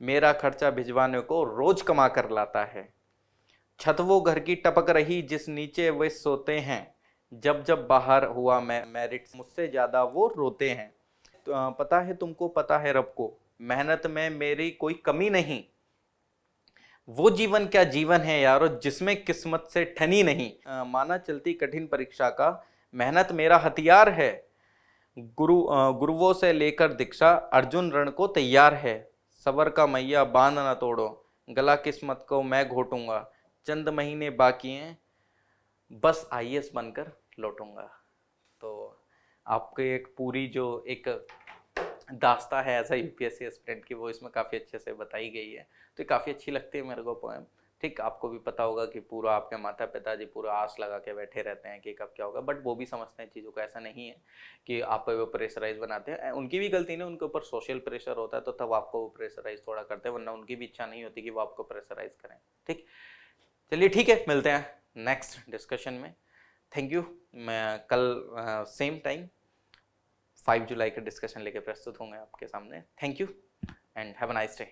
[SPEAKER 1] मेरा खर्चा भिजवाने को रोज कमा कर लाता है, छत वो घर की टपक रही जिस नीचे वे सोते हैं, जब जब बाहर हुआ मैं मेरिट मुझसे ज्यादा वो रोते हैं, तो, पता है तुमको पता है रब को मेहनत में मेरी कोई कमी नहीं, वो जीवन क्या जीवन है यारो जिसमें किस्मत से ठनी नहीं, माना चलती कठिन परीक्षा का मेहनत मेरा हथियार है, गुरुओं से लेकर दीक्षा अर्जुन रण को तैयार है, सबर का मैया बांध ना तोड़ो गला किस्मत को मैं घोटूंगा, चंद महीने बाकी हैं बस आईएएस बनकर लौटूंगा। तो आपके एक पूरी जो एक दास्ता है एज अ यूपीएससी एस्पिरेंट की, वो इसमें काफ़ी अच्छे से बताई गई है, तो ये काफ़ी अच्छी लगती है मेरे को पोएम। ठीक, आपको भी पता होगा कि पूरा आपके माता पिताजी पूरा आस लगा के बैठे रहते हैं कि कब क्या होगा, बट वो भी समझते हैं चीज़ों को, ऐसा नहीं है कि आप पे वो प्रेशराइज बनाते हैं, उनकी भी गलती नहीं, उनके ऊपर सोशल प्रेशर होता है तो तब आपको वो प्रेशराइज थोड़ा करते हैं, वरना उनकी भी इच्छा नहीं होती कि वो आपको प्रेशराइज करें। ठीक, चलिए ठीक है, मिलते हैं नेक्स्ट डिस्कशन में। Thank you. मैं कल सेम टाइम 5 जुलाई का डिस्कशन लेके प्रस्तुत होंगे आपके सामने। Thank you and have a nice day.